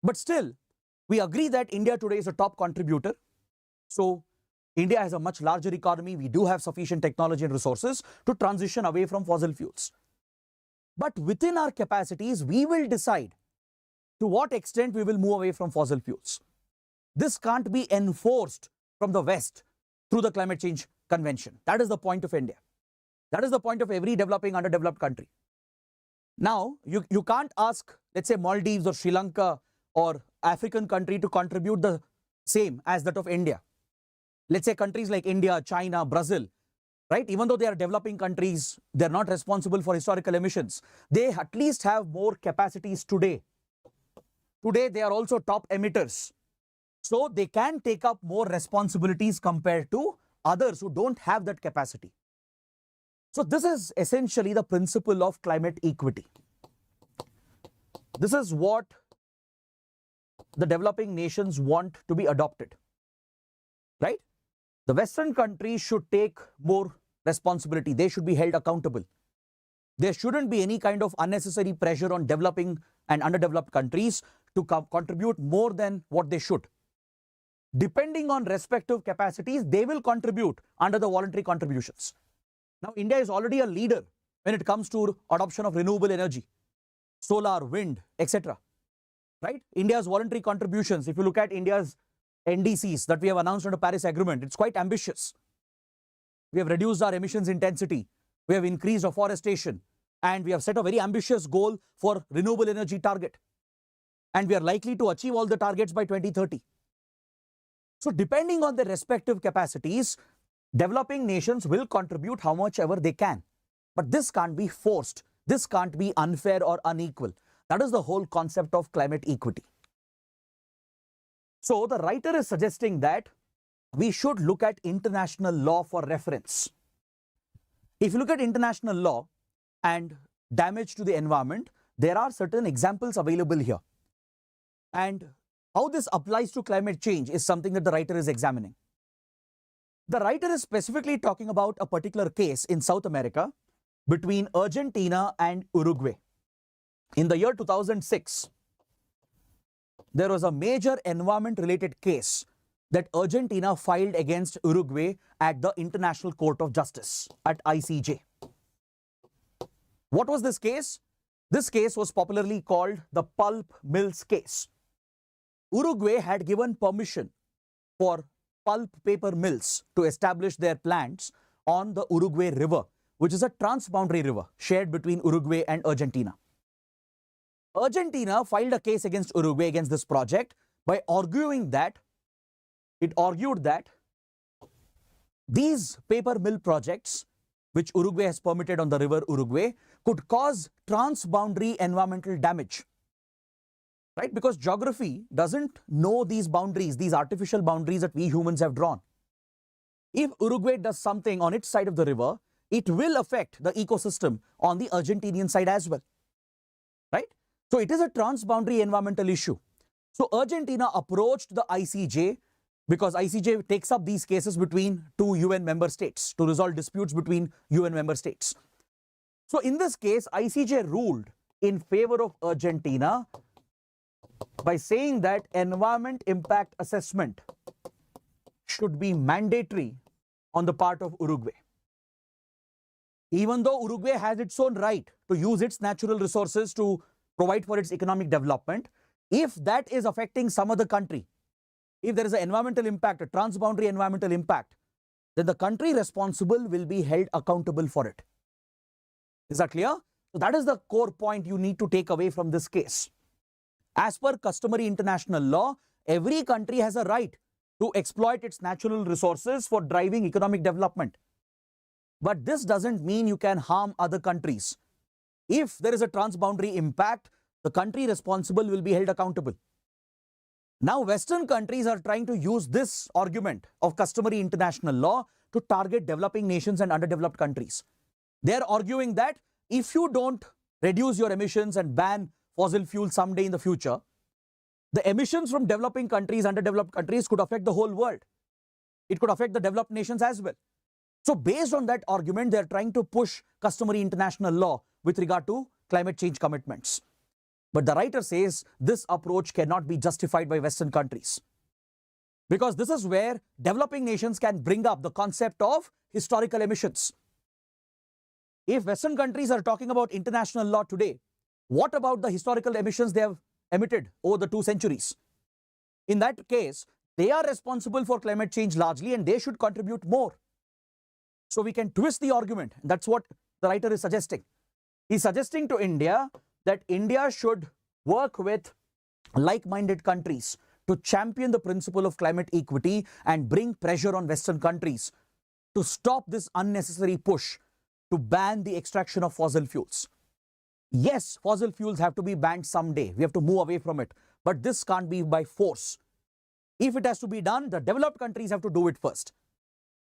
But still, we agree that India today is a top contributor. So India has a much larger economy. We do have sufficient technology and resources to transition away from fossil fuels. But within our capacities, we will decide to what extent we will move away from fossil fuels. This can't be enforced from the West through the Climate Change Convention. That is the point of India. That is the point of every developing, underdeveloped country. Now, you can't ask, let's say, Maldives or Sri Lanka or African country to contribute the same as that of India. Let's say countries like India, China, Brazil, right? Even though they are developing countries, they're not responsible for historical emissions. They at least have more capacities today. Today, they are also top emitters. So they can take up more responsibilities compared to others who don't have that capacity. So this is essentially the principle of climate equity. This is what the developing nations want to be adopted, right? The Western countries should take more responsibility. They should be held accountable. There shouldn't be any kind of unnecessary pressure on developing and underdeveloped countries to contribute more than what they should. Depending on respective capacities, they will contribute under the voluntary contributions. Now, India is already a leader when it comes to adoption of renewable energy, solar, wind, etc. Right? India's voluntary contributions, if you look at India's NDCs that we have announced under Paris Agreement, it's quite ambitious. We have reduced our emissions intensity, we have increased afforestation, and we have set a very ambitious goal for renewable energy target. And we are likely to achieve all the targets by 2030. So depending on their respective capacities, developing nations will contribute how much ever they can. But this can't be forced. This can't be unfair or unequal. That is the whole concept of climate equity. So the writer is suggesting that we should look at international law for reference. If you look at international law and damage to the environment, there are certain examples available here. And how this applies to climate change is something that the writer is examining. The writer is specifically talking about a particular case in South America between Argentina and Uruguay. In the year 2006, there was a major environment-related case that Argentina filed against Uruguay at the International Court of Justice, at ICJ. What was this case? This case was popularly called the pulp mills case. Uruguay had given permission for pulp paper mills to establish their plants on the Uruguay River, which is a transboundary river shared between Uruguay and Argentina. Argentina filed a case against Uruguay against this project by arguing that these paper mill projects, which Uruguay has permitted on the river Uruguay, could cause transboundary environmental damage. Right? Because geography doesn't know these boundaries, these artificial boundaries that we humans have drawn. If Uruguay does something on its side of the river, it will affect the ecosystem on the Argentinian side as well. Right? So it is a transboundary environmental issue. So Argentina approached the ICJ because ICJ takes up these cases between two UN member states to resolve disputes between UN member states. So in this case, ICJ ruled in favor of Argentina by saying that environment impact assessment should be mandatory on the part of Uruguay. Even though Uruguay has its own right to use its natural resources to provide for its economic development, if that is affecting some other country, if there is an environmental impact, a transboundary environmental impact, then the country responsible will be held accountable for it. Is that clear? So that is the core point you need to take away from this case. As per customary international law, every country has a right to exploit its natural resources for driving economic development. But this doesn't mean you can harm other countries. If there is a transboundary impact, the country responsible will be held accountable. Now, Western countries are trying to use this argument of customary international law to target developing nations and underdeveloped countries. They are arguing that if you don't reduce your emissions and ban fossil fuels someday in the future, the emissions from developing countries, underdeveloped countries could affect the whole world. It could affect the developed nations as well. So based on that argument, they are trying to push customary international law with regard to climate change commitments. But the writer says this approach cannot be justified by Western countries, because this is where developing nations can bring up the concept of historical emissions. If Western countries are talking about international law today, what about the historical emissions they have emitted over the 2 centuries? In that case, they are responsible for climate change largely, and they should contribute more. So we can twist the argument. That's what the writer is suggesting. He's suggesting to India that India should work with like-minded countries to champion the principle of climate equity and bring pressure on Western countries to stop this unnecessary push to ban the extraction of fossil fuels. Yes, fossil fuels have to be banned someday. We have to move away from it. But this can't be by force. If it has to be done, the developed countries have to do it first.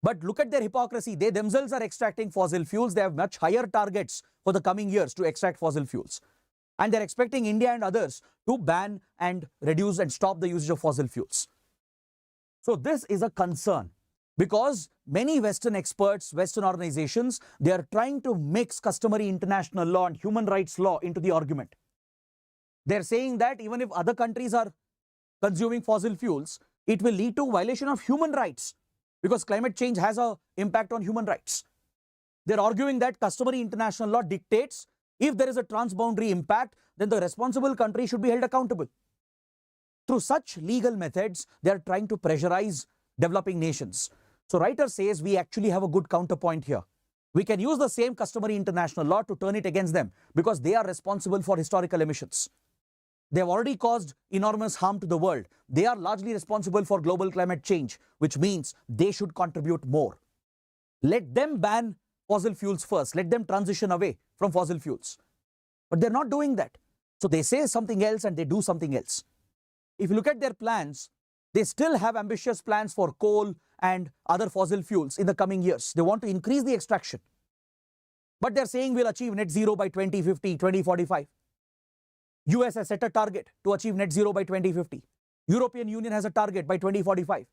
But look at their hypocrisy. They themselves are extracting fossil fuels. They have much higher targets for the coming years to extract fossil fuels. And they're expecting India and others to ban and reduce and stop the usage of fossil fuels. So this is a concern, because many Western experts, Western organizations, they are trying to mix customary international law and human rights law into the argument. They're saying that even if other countries are consuming fossil fuels, it will lead to violation of human rights, because climate change has an impact on human rights. They're arguing that customary international law dictates if there is a transboundary impact, then the responsible country should be held accountable. Through such legal methods, they are trying to pressurize developing nations. So writer says we actually have a good counterpoint here. We can use the same customary international law to turn it against them, because they are responsible for historical emissions. They have already caused enormous harm to the world. They are largely responsible for global climate change, which means they should contribute more. Let them ban fossil fuels first. Let them transition away from fossil fuels. But they're not doing that. So they say something else and they do something else. If you look at their plans, they still have ambitious plans for coal and other fossil fuels in the coming years. They want to increase the extraction. But they're saying we'll achieve net zero by 2050, 2045. US has set a target to achieve net zero by 2050. European Union has a target by 2045.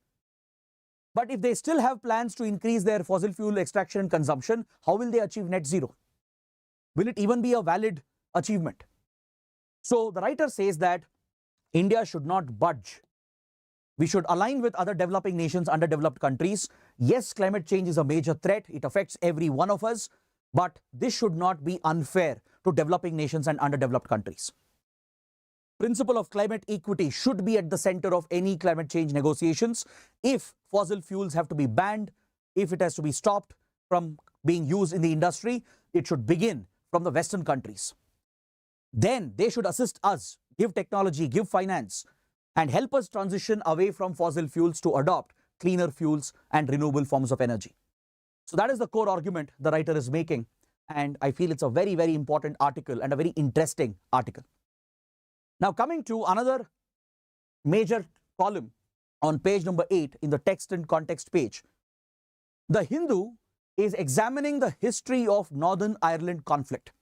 But if they still have plans to increase their fossil fuel extraction and consumption, how will they achieve net zero? Will it even be a valid achievement? So the writer says that India should not budge. We should align with other developing nations, underdeveloped countries. Yes, climate change is a major threat. It affects every one of us. But this should not be unfair to developing nations and underdeveloped countries. Principle of climate equity should be at the center of any climate change negotiations. If fossil fuels have to be banned, if it has to be stopped from being used in the industry, it should begin from the Western countries. Then they should assist us, give technology, give finance, and help us transition away from fossil fuels to adopt cleaner fuels and renewable forms of energy. So that is the core argument the writer is making. And I feel it's a very, very important article and a very interesting article. Now coming to another major column on page number 8 in the text and context page. The Hindu is examining the history of Northern Ireland conflict.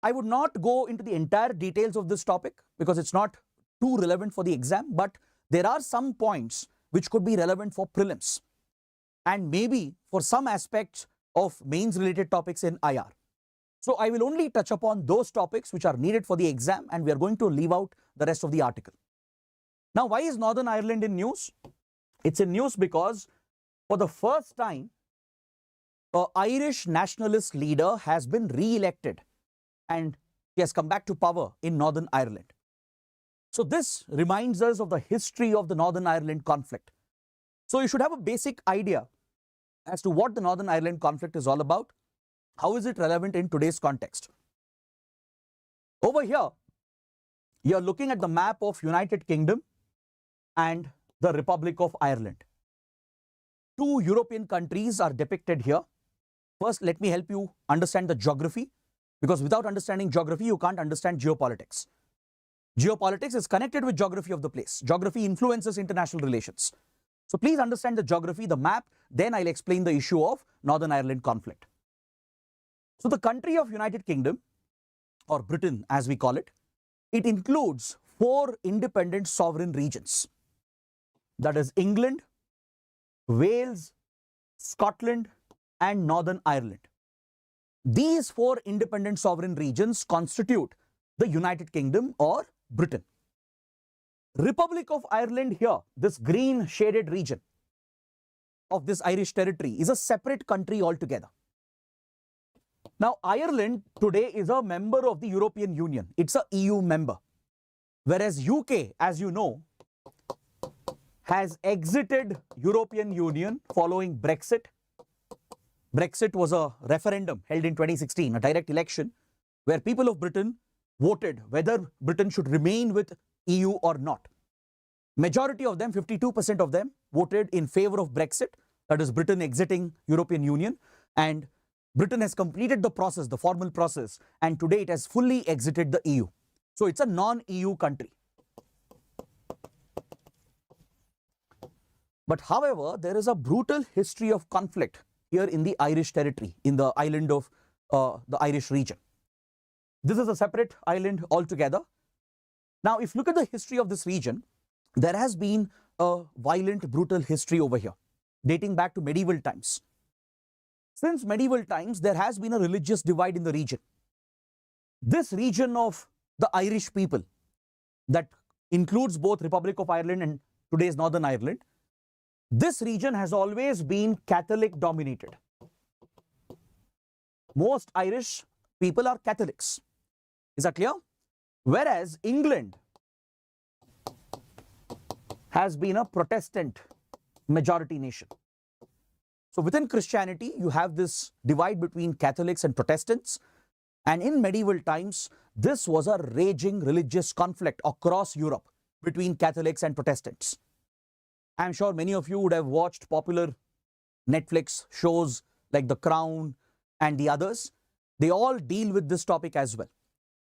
I would not go into the entire details of this topic because it's not too relevant for the exam, but there are some points which could be relevant for prelims and maybe for some aspects of mains related topics in IR. So I will only touch upon those topics which are needed for the exam, and we are going to leave out the rest of the article. Now, why is Northern Ireland in news? It's in news because for the first time, an Irish nationalist leader has been re-elected and he has come back to power in Northern Ireland. So this reminds us of the history of the Northern Ireland conflict. So you should have a basic idea as to what the Northern Ireland conflict is all about. How is it relevant in today's context? Over here, you're looking at the map of United Kingdom and the Republic of Ireland. Two European countries are depicted here. First, let me help you understand the geography, because without understanding geography, you can't understand geopolitics. Geopolitics is connected with geography of the place. Geography influences international relations. So please understand the geography, the map, then I'll explain the issue of Northern Ireland conflict. So the country of United Kingdom, or Britain as we call it, it includes 4 independent sovereign regions. That is England, Wales, Scotland, and Northern Ireland. These 4 independent sovereign regions constitute the United Kingdom or Britain. Republic of Ireland here, this green shaded region of this Irish territory, is a separate country altogether. Now, Ireland today is a member of the European Union. It's a EU member. Whereas UK, as you know, has exited European Union following Brexit. Brexit was a referendum held in 2016, a direct election, where people of Britain voted whether Britain should remain with EU or not. Majority of them, 52% of them, voted in favor of Brexit, that is Britain exiting European Union, and Britain has completed the process, the formal process, and today it has fully exited the EU. So it's a non-EU country. But however, there is a brutal history of conflict here in the Irish territory, in the island of the Irish region. This is a separate island altogether. Now, if you look at the history of this region, there has been a violent, brutal history over here, dating back to medieval times. Since medieval times, there has been a religious divide in the region. This region of the Irish people, that includes both Republic of Ireland and today's Northern Ireland, this region has always been Catholic dominated. Most Irish people are Catholics. Is that clear? Whereas England has been a Protestant majority nation. So within Christianity, you have this divide between Catholics and Protestants. And in medieval times, this was a raging religious conflict across Europe between Catholics and Protestants. I'm sure many of you would have watched popular Netflix shows like The Crown and the others. They all deal with this topic as well,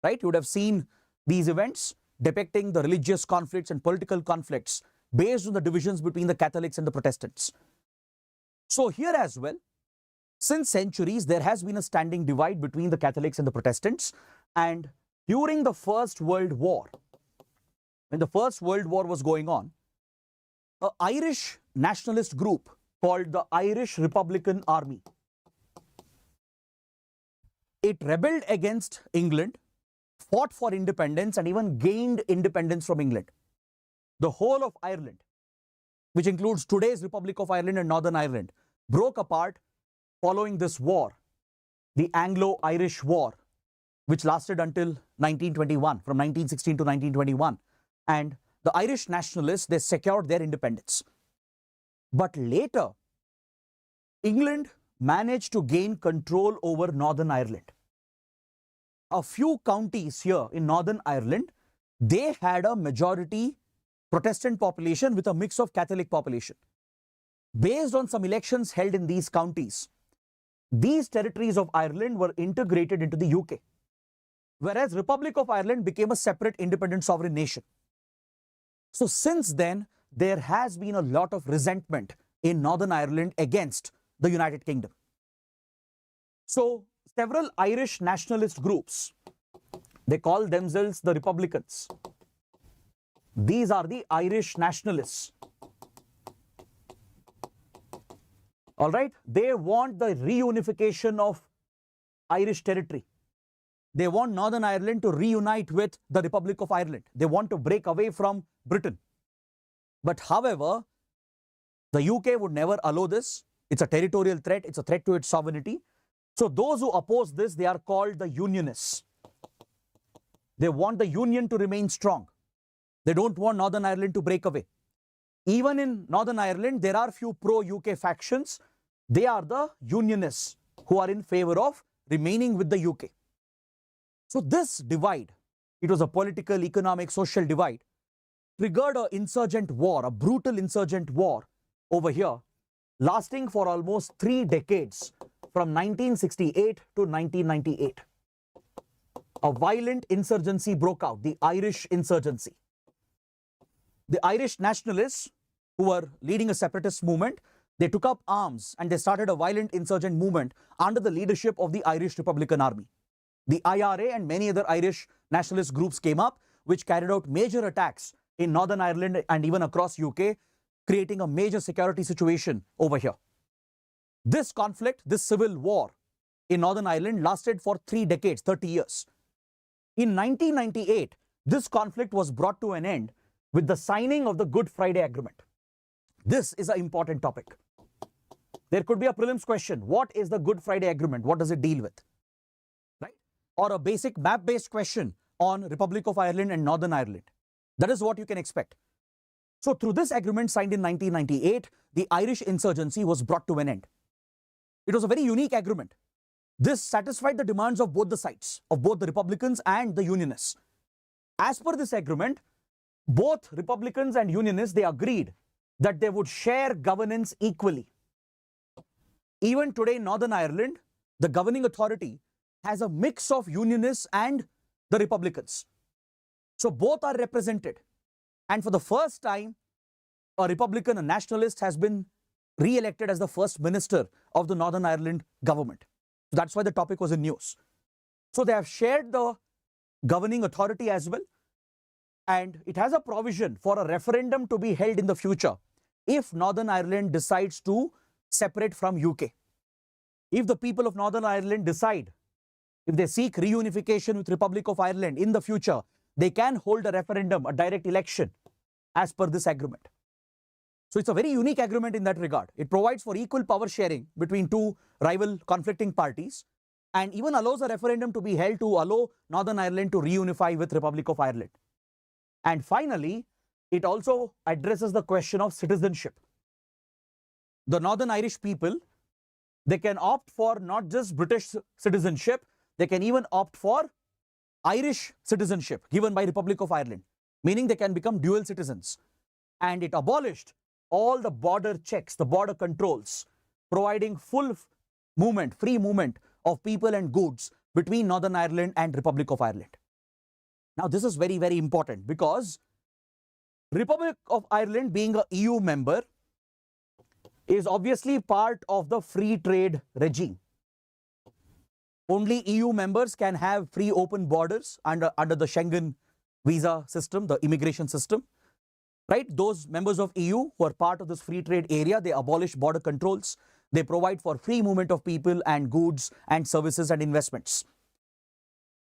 right? You would have seen these events depicting the religious conflicts and political conflicts based on the divisions between the Catholics and the Protestants. So here as well, since centuries, there has been a standing divide between the Catholics and the Protestants. And during the First World War, when the First World War was going on, an Irish nationalist group called the Irish Republican Army, it rebelled against England, fought for independence, and even gained independence from England. The whole of Ireland, which includes today's Republic of Ireland and Northern Ireland, broke apart following this war, the Anglo-Irish War, which lasted until 1921, from 1916 to 1921. And the Irish nationalists, they secured their independence. But later, England managed to gain control over Northern Ireland. A few counties here in Northern Ireland, they had a majority Protestant population with a mix of Catholic population. Based on some elections held in these counties, these territories of Ireland were integrated into the UK, whereas Republic of Ireland became a separate independent sovereign nation. So since then, there has been a lot of resentment in Northern Ireland against the United Kingdom. So several Irish nationalist groups, they call themselves the Republicans. These are the Irish nationalists. All right, they want the reunification of Irish territory. They want Northern Ireland to reunite with the Republic of Ireland. They want to break away from Britain. But however, the UK would never allow this. It's a territorial threat. It's a threat to its sovereignty. So those who oppose this, they are called the Unionists. They want the Union to remain strong. They don't want Northern Ireland to break away. Even in Northern Ireland, there are few pro-UK factions They are the unionists who are in favor of remaining with the UK. So this divide, it was a political, economic, social divide, triggered an insurgent war, a brutal insurgent war over here, lasting for almost 3 decades, from 1968 to 1998. A violent insurgency broke out, the Irish insurgency. The Irish nationalists, who were leading a separatist movement, they took up arms and they started a violent insurgent movement under the leadership of the Irish Republican Army. The IRA and many other Irish nationalist groups came up, which carried out major attacks in Northern Ireland and even across UK, creating a major security situation over here. This conflict, this civil war in Northern Ireland lasted for 3 decades, 30 years. In 1998, this conflict was brought to an end with the signing of the Good Friday Agreement. This is an important topic. There could be a prelims question. What is the Good Friday Agreement? What does it deal with? Right? Or a basic map-based question on Republic of Ireland and Northern Ireland. That is what you can expect. So through this agreement signed in 1998, the Irish insurgency was brought to an end. It was a very unique agreement. This satisfied the demands of both the sides, of both the Republicans and the Unionists. As per this agreement, both Republicans and Unionists, they agreed that they would share governance equally. Even today in Northern Ireland, the governing authority has a mix of Unionists and the Republicans. So both are represented. And for the first time, a Republican, a nationalist, has been re-elected as the first minister of the Northern Ireland government. So that's why the topic was in news. So they have shared the governing authority as well. And it has a provision for a referendum to be held in the future if Northern Ireland decides to separate from UK. If the people of Northern Ireland decide, if they seek reunification with Republic of Ireland in the future, they can hold a referendum, a direct election, as per this agreement. So it's a very unique agreement in that regard. It provides for equal power sharing between two rival conflicting parties and even allows a referendum to be held to allow Northern Ireland to reunify with Republic of Ireland. And finally, it also addresses the question of citizenship. The Northern Irish people, they can opt for not just British citizenship, they can even opt for Irish citizenship given by Republic of Ireland, meaning they can become dual citizens. And it abolished all the border checks, the border controls, providing full movement, free movement of people and goods between Northern Ireland and Republic of Ireland. Now, this is very, very important because Republic of Ireland, being an EU member, is obviously part of the free trade regime. Only EU members can have free open borders under the Schengen visa system, the immigration system. Right? Those members of EU who are part of this free trade area, they abolish border controls. They provide for free movement of people and goods and services and investments.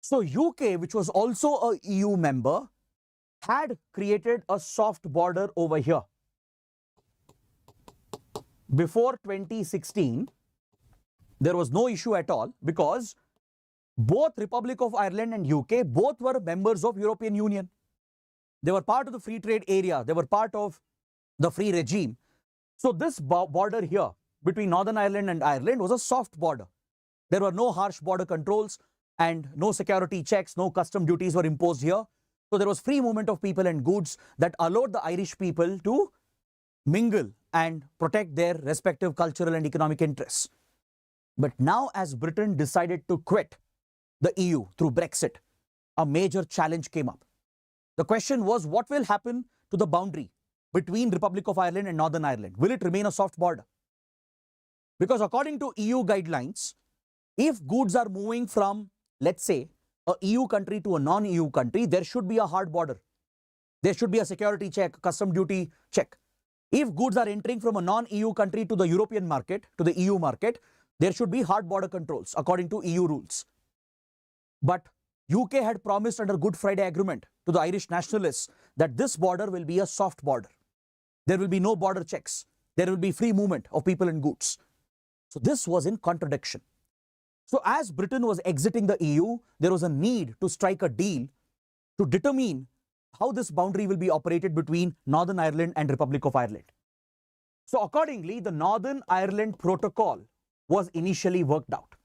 So UK, which was also a EU member, had created a soft border over here. Before 2016, there was no issue at all because both Republic of Ireland and UK, both were members of European Union. They were part of the free trade area. They were part of the free regime. So this border here between Northern Ireland and Ireland was a soft border. There were no harsh border controls and no security checks, no custom duties were imposed here. So there was free movement of people and goods that allowed the Irish people to mingle and protect their respective cultural and economic interests. But now, as Britain decided to quit the EU through Brexit, a major challenge came up. The question was, what will happen to the boundary between Republic of Ireland and Northern Ireland? Will it remain a soft border? Because according to EU guidelines, if goods are moving from, let's say, a EU country to a non-EU country, there should be a hard border. There should be a security check, custom duty check. If goods are entering from a non-EU country to the European market, to the EU market, there should be hard border controls according to EU rules. But UK had promised under Good Friday Agreement to the Irish nationalists that this border will be a soft border. There will be no border checks. There will be free movement of people and goods. So this was in contradiction. So as Britain was exiting the EU, there was a need to strike a deal to determine how this boundary will be operated between Northern Ireland and Republic of Ireland. So accordingly, the Northern Ireland Protocol was initially worked out.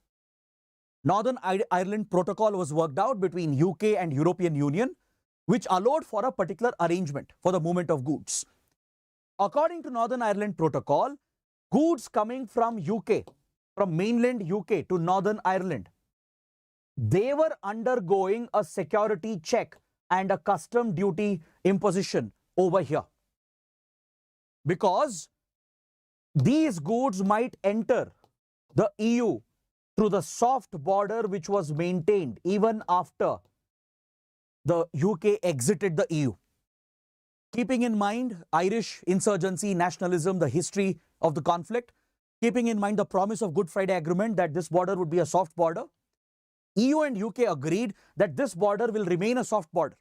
Northern Ireland Protocol was worked out between UK and European Union, which allowed for a particular arrangement for the movement of goods. According to Northern Ireland Protocol, goods coming from UK, from mainland UK to Northern Ireland, they were undergoing a security check and a custom duty imposition over here, because these goods might enter the EU through the soft border which was maintained even after the UK exited the EU. Keeping in mind Irish insurgency, nationalism, the history of the conflict, keeping in mind the promise of Good Friday Agreement that this border would be a soft border, EU and UK agreed that this border will remain a soft border.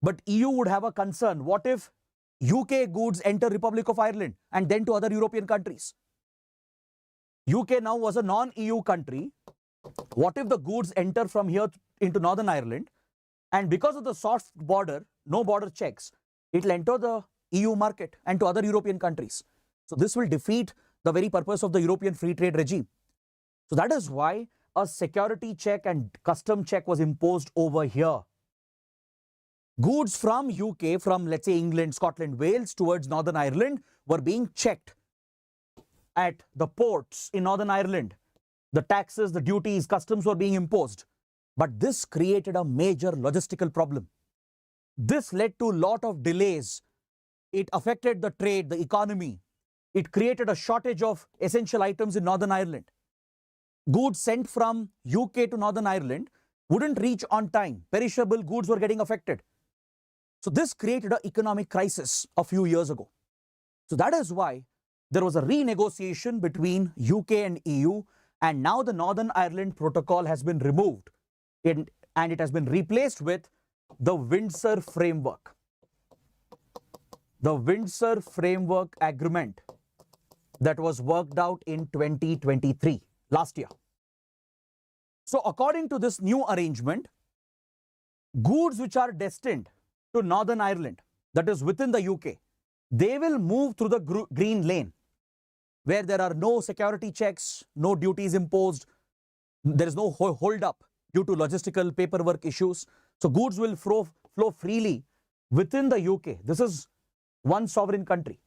But EU would have a concern. What if UK goods enter Republic of Ireland and then to other European countries? UK now was a non-EU country. What if the goods enter from here into Northern Ireland, and because of the soft border, no border checks, it will enter the EU market and to other European countries. So this will defeat the very purpose of the European free trade regime. So that is why a security check and custom check was imposed over here. Goods from UK, from let's say England, Scotland, Wales towards Northern Ireland were being checked at the ports in Northern Ireland. The taxes, the duties, customs were being imposed. But this created a major logistical problem. This led to a lot of delays. It affected the trade, the economy. It created a shortage of essential items in Northern Ireland. Goods sent from UK to Northern Ireland wouldn't reach on time. Perishable goods were getting affected. So this created an economic crisis a few years ago. So that is why there was a renegotiation between UK and EU, and now the Northern Ireland Protocol has been removed and it has been replaced with the Windsor Framework. The Windsor Framework Agreement that was worked out in 2023, last year. So according to this new arrangement, goods which are destined to Northern Ireland, that is within the UK, they will move through the green lane, where there are no security checks, no duties imposed, there is no hold up due to logistical paperwork issues. So goods will flow freely within the UK. This is one sovereign country.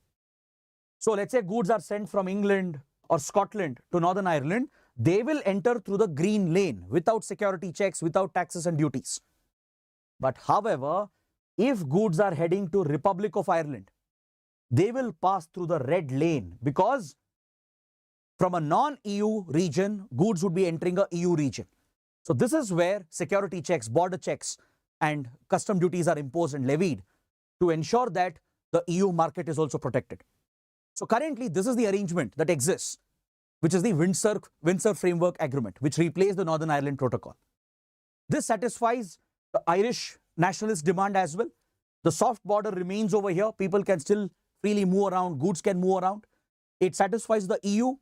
So let's say goods are sent from England or Scotland to Northern Ireland, they will enter through the green lane without security checks, without taxes and duties. But however, if goods are heading to Republic of Ireland, they will pass through the red lane, because from a non-EU region, goods would be entering a EU region. So this is where security checks, border checks and custom duties are imposed and levied to ensure that the EU market is also protected. So currently this is the arrangement that exists, which is the Windsor Framework Agreement, which replaced the Northern Ireland Protocol. This satisfies the Irish nationalist demand as well. The soft border remains over here. People can still freely move around. Goods can move around. It satisfies the EU,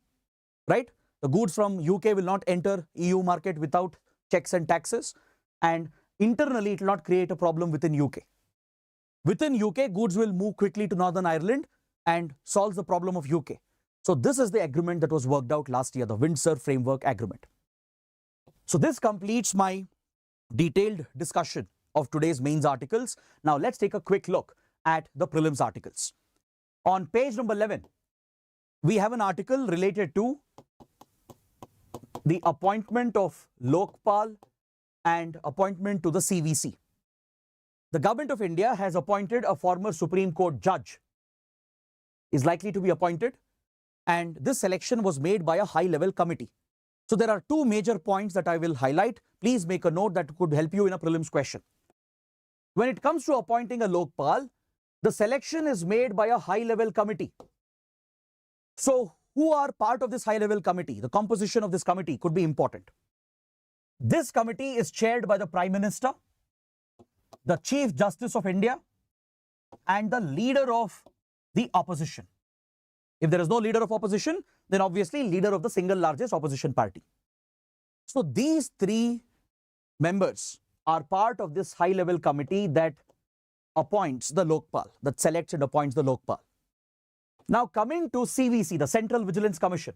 right? The goods from UK will not enter EU market without checks and taxes. And internally, it will not create a problem within UK. Within UK, goods will move quickly to Northern Ireland and solves the problem of UK. So this is the agreement that was worked out last year, the Windsor Framework Agreement. So this completes my detailed discussion of today's mains articles. Now let's take a quick look at the prelims articles. On page number 11, we have an article related to the appointment of Lokpal and appointment to the CVC. The government of India has appointed a former Supreme Court judge, is likely to be appointed, and this selection was made by a high-level committee. So there are two major points that I will highlight. Please make a note that could help you in a prelims question. When it comes to appointing a Lokpal, the selection is made by a high-level committee. So who are part of this high-level committee? The composition of this committee could be important. This committee is chaired by the Prime Minister, the Chief Justice of India, and the leader of the opposition. If there is no leader of opposition, then obviously leader of the single largest opposition party. So these three members are part of this high-level committee that appoints the Lokpal, that selects and appoints the Lokpal. Now coming to CVC, the Central Vigilance Commission.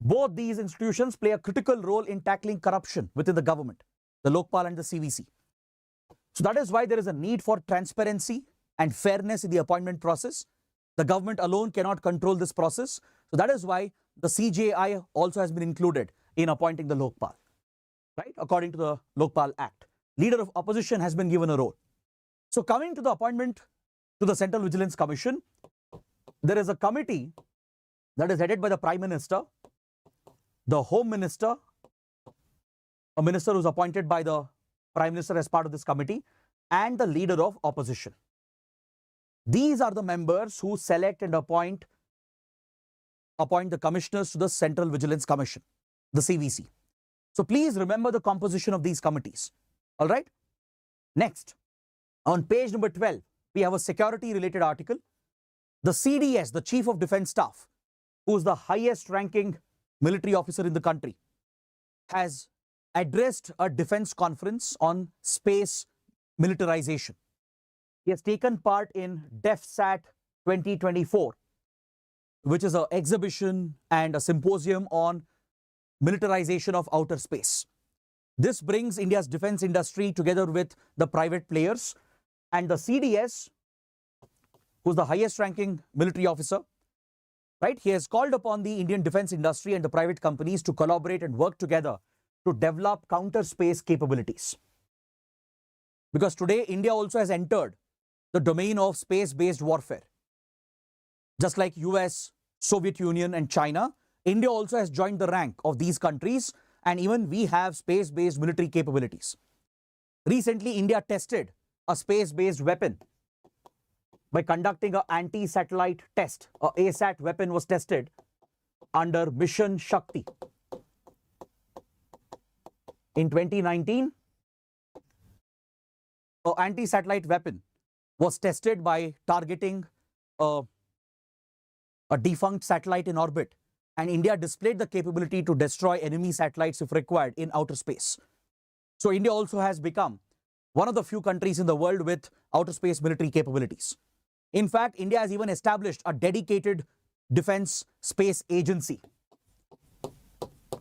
Both these institutions play a critical role in tackling corruption within the government, the Lokpal and the CVC. So that is why there is a need for transparency and fairness in the appointment process. The government alone cannot control this process. So that is why the CJI also has been included in appointing the Lokpal, right? According to the Lokpal Act. Leader of opposition has been given a role. So coming to the appointment to the Central Vigilance Commission, there is a committee that is headed by the Prime Minister, the Home Minister, a minister who is appointed by the Prime Minister as part of this committee, and the leader of opposition. These are the members who select and appoint the commissioners to the Central Vigilance Commission, the CVC. So please remember the composition of these committees. All right. Next, on page number 12, we have a security related article. The CDS, the Chief of Defence Staff, who is the highest ranking military officer in the country, has addressed a defense conference on space militarization. He has taken part in dissect 2024, which is an exhibition and a symposium on militarization of outer space. This brings India's defense industry together with the private players, and the CDS, who's the highest ranking military officer, right? He has called upon the Indian defense industry and the private companies to collaborate and work together to develop counter space capabilities. Because today India also has entered the domain of space-based warfare. Just like US, Soviet Union and China, India also has joined the rank of these countries, and even we have space-based military capabilities. Recently, India tested a space-based weapon by conducting an anti-satellite test. A ASAT weapon was tested under Mission Shakti. In 2019, an anti-satellite weapon was tested by targeting a defunct satellite in orbit, and India displayed the capability to destroy enemy satellites if required in outer space. So India also has become one of the few countries in the world with outer space military capabilities. In fact, India has even established a dedicated defense space agency.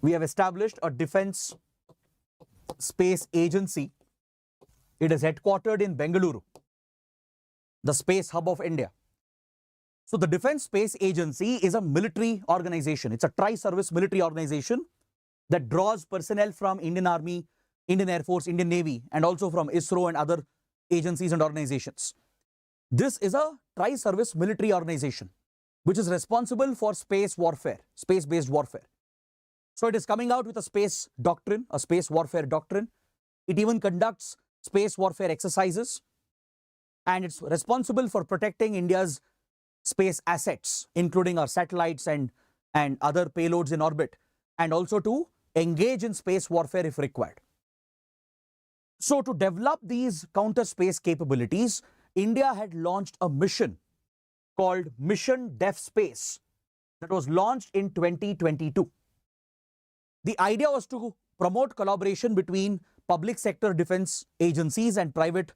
We have established a defense space agency. It is headquartered in Bengaluru, the space hub of India. So the Defense Space Agency is a military organization. It's a tri-service military organization that draws personnel from Indian Army, Indian Air Force, Indian Navy, and also from ISRO and other agencies and organizations. This is a tri-service military organization which is responsible for space warfare, space-based warfare. So it is coming out with a space doctrine, a space warfare doctrine. It even conducts space warfare exercises, and it's responsible for protecting India's space assets, including our satellites and other payloads in orbit, and also to engage in space warfare if required. So to develop these counter space capabilities, India had launched a mission called Mission Def Space that was launched in 2022. The idea was to promote collaboration between public sector defense agencies and private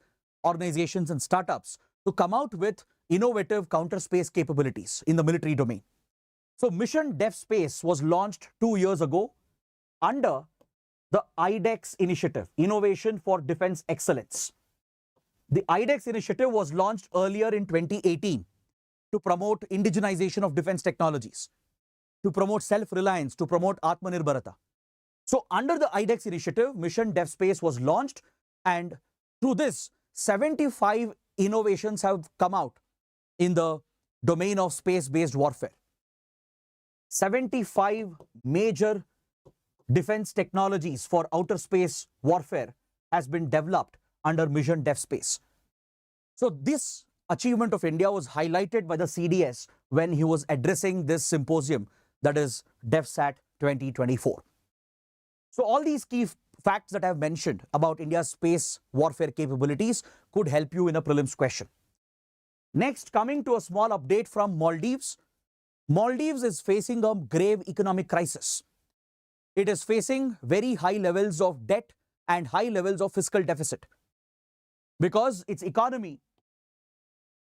organizations and startups to come out with innovative counter space capabilities in the military domain. So Mission Def Space was launched 2 years ago under the IDEX initiative, Innovation for Defense Excellence. The IDEX initiative was launched earlier in 2018 to promote indigenization of defense technologies, to promote self-reliance, to promote Atmanirbharata. So under the IDEX initiative, Mission Def Space was launched, and through this, 75 innovations have come out in the domain of space-based warfare. 75 major defense technologies for outer space warfare has been developed under Mission Def Space. So this achievement of India was highlighted by the CDS when he was addressing this symposium, that is DefSat 2024. So all these key facts that I have mentioned about India's space warfare capabilities could help you in a prelims question. Next, coming to a small update from Maldives. Maldives is facing a grave economic crisis. It is facing very high levels of debt and high levels of fiscal deficit because its economy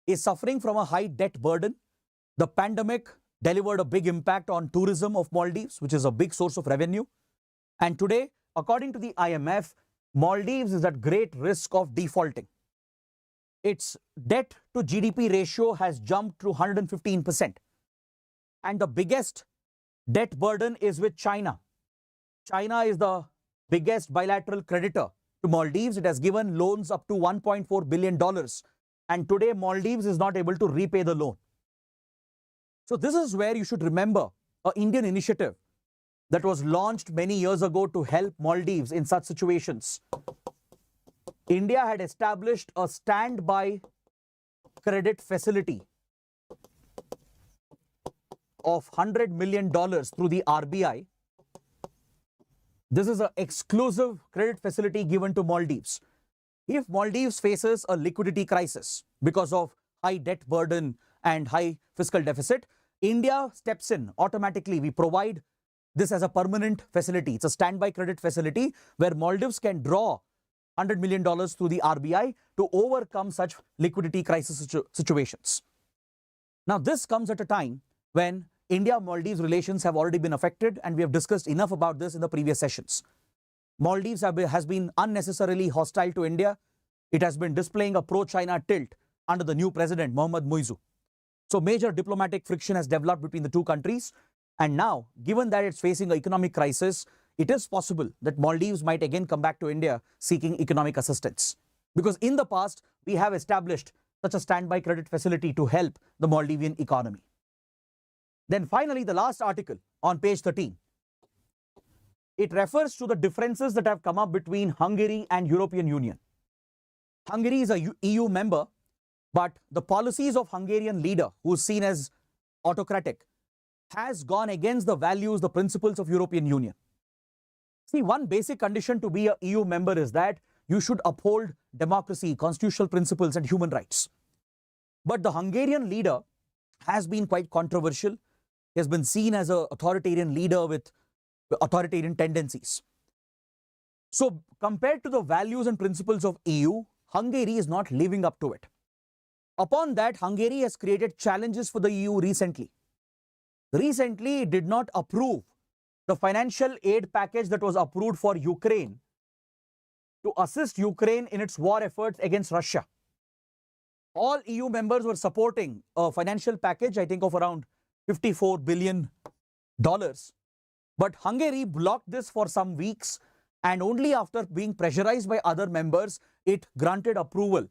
is suffering from a high debt burden. The pandemic delivered a big impact on tourism of Maldives, which is a big source of revenue. And today, according to the IMF, Maldives is at great risk of defaulting. Its debt to GDP ratio has jumped to 115%. And the biggest debt burden is with China. China is the biggest bilateral creditor to Maldives. It has given loans up to $1.4 billion. And today, Maldives is not able to repay the loan. So this is where you should remember an Indian initiative that was launched many years ago to help Maldives in such situations. India had established a standby credit facility of $100 million through the RBI. This is an exclusive credit facility given to Maldives. If Maldives faces a liquidity crisis because of high debt burden and high fiscal deficit, India steps in automatically. We provide this as a permanent facility. It's a standby credit facility where Maldives can draw $100 million through the RBI to overcome such liquidity crisis situations. Now, this comes at a time when India-Maldives relations have already been affected, and we have discussed enough about this in the previous sessions. Maldives has been unnecessarily hostile to India. It has been displaying a pro-China tilt under the new president, Mohammad Muizzu. So major diplomatic friction has developed between the two countries. And now, given that it's facing an economic crisis, it is possible that Maldives might again come back to India seeking economic assistance. Because in the past, we have established such a standby credit facility to help the Maldivian economy. Then finally, the last article on page 13. It refers to the differences that have come up between Hungary and European Union. Hungary is a EU member, but the policies of Hungarian leader, who is seen as autocratic, has gone against the values, the principles of European Union. See, one basic condition to be an EU member is that you should uphold democracy, constitutional principles, and human rights. But the Hungarian leader has been quite controversial. He has been seen as an authoritarian leader with authoritarian tendencies. So, compared to the values and principles of EU, Hungary is not living up to it. Upon that, Hungary has created challenges for the EU recently. Recently, it did not approve the financial aid package that was approved for Ukraine to assist Ukraine in its war efforts against Russia. All EU members were supporting a financial package, I think, of around $54 billion. But Hungary blocked this for some weeks, and only after being pressurized by other members, it granted approval.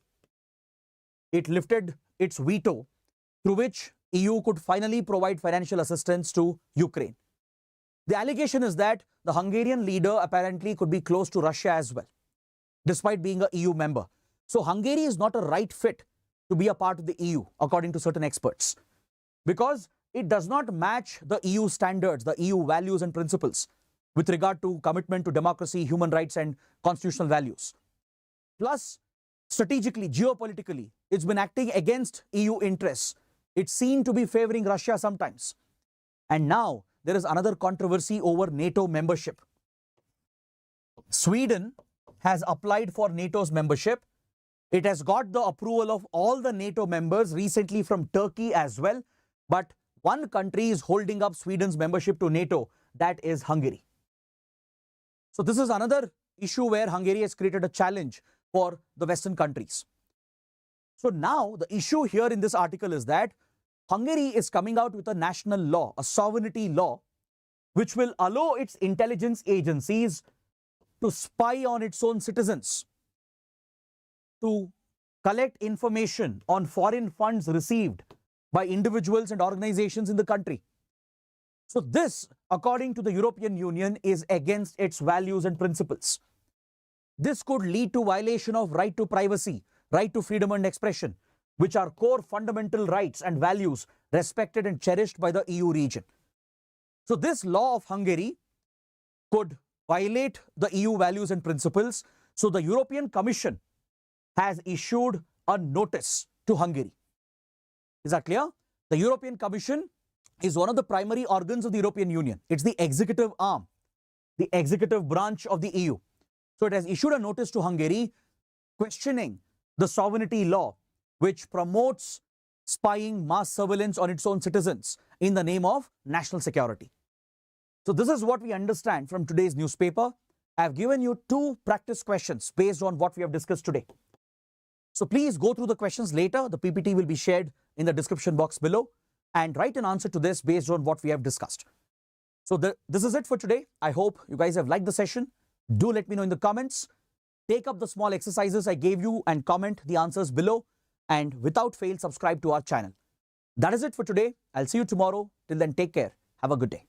It lifted its veto, through which EU could finally provide financial assistance to Ukraine. The allegation is that the Hungarian leader apparently could be close to Russia as well, despite being an EU member. So Hungary is not a right fit to be a part of the EU, according to certain experts, because it does not match the EU standards, the EU values and principles with regard to commitment to democracy, human rights, and constitutional values. Plus, strategically, geopolitically, it's been acting against EU interests. It's seen to be favoring Russia sometimes. And now, there is another controversy over NATO membership. Sweden has applied for NATO's membership. It has got the approval of all the NATO members, recently from Turkey as well. But one country is holding up Sweden's membership to NATO, that is Hungary. So this is another issue where Hungary has created a challenge for the Western countries. So now the issue here in this article is that Hungary is coming out with a national law, a sovereignty law, which will allow its intelligence agencies to spy on its own citizens, to collect information on foreign funds received by individuals and organizations in the country. So this, according to the European Union, is against its values and principles. This could lead to violation of right to privacy, right to freedom and expression, which are core fundamental rights and values respected and cherished by the EU region. So this law of Hungary could violate the EU values and principles. So the European Commission has issued a notice to Hungary. Is that clear? The European Commission is one of the primary organs of the European Union. It's the executive arm, the executive branch of the EU. So it has issued a notice to Hungary questioning the sovereignty law, which promotes spying, mass surveillance on its own citizens in the name of national security. So this is what we understand from today's newspaper. I have given you 2 practice questions based on what we have discussed today. So please go through the questions later. The PPT will be shared in the description box below and write an answer to this based on what we have discussed. So this is it for today. I hope you guys have liked the session. Do let me know in the comments. Take up the small exercises I gave you and comment the answers below. And without fail, subscribe to our channel. That is it for today. I'll see you tomorrow. Till then, take care. Have a good day.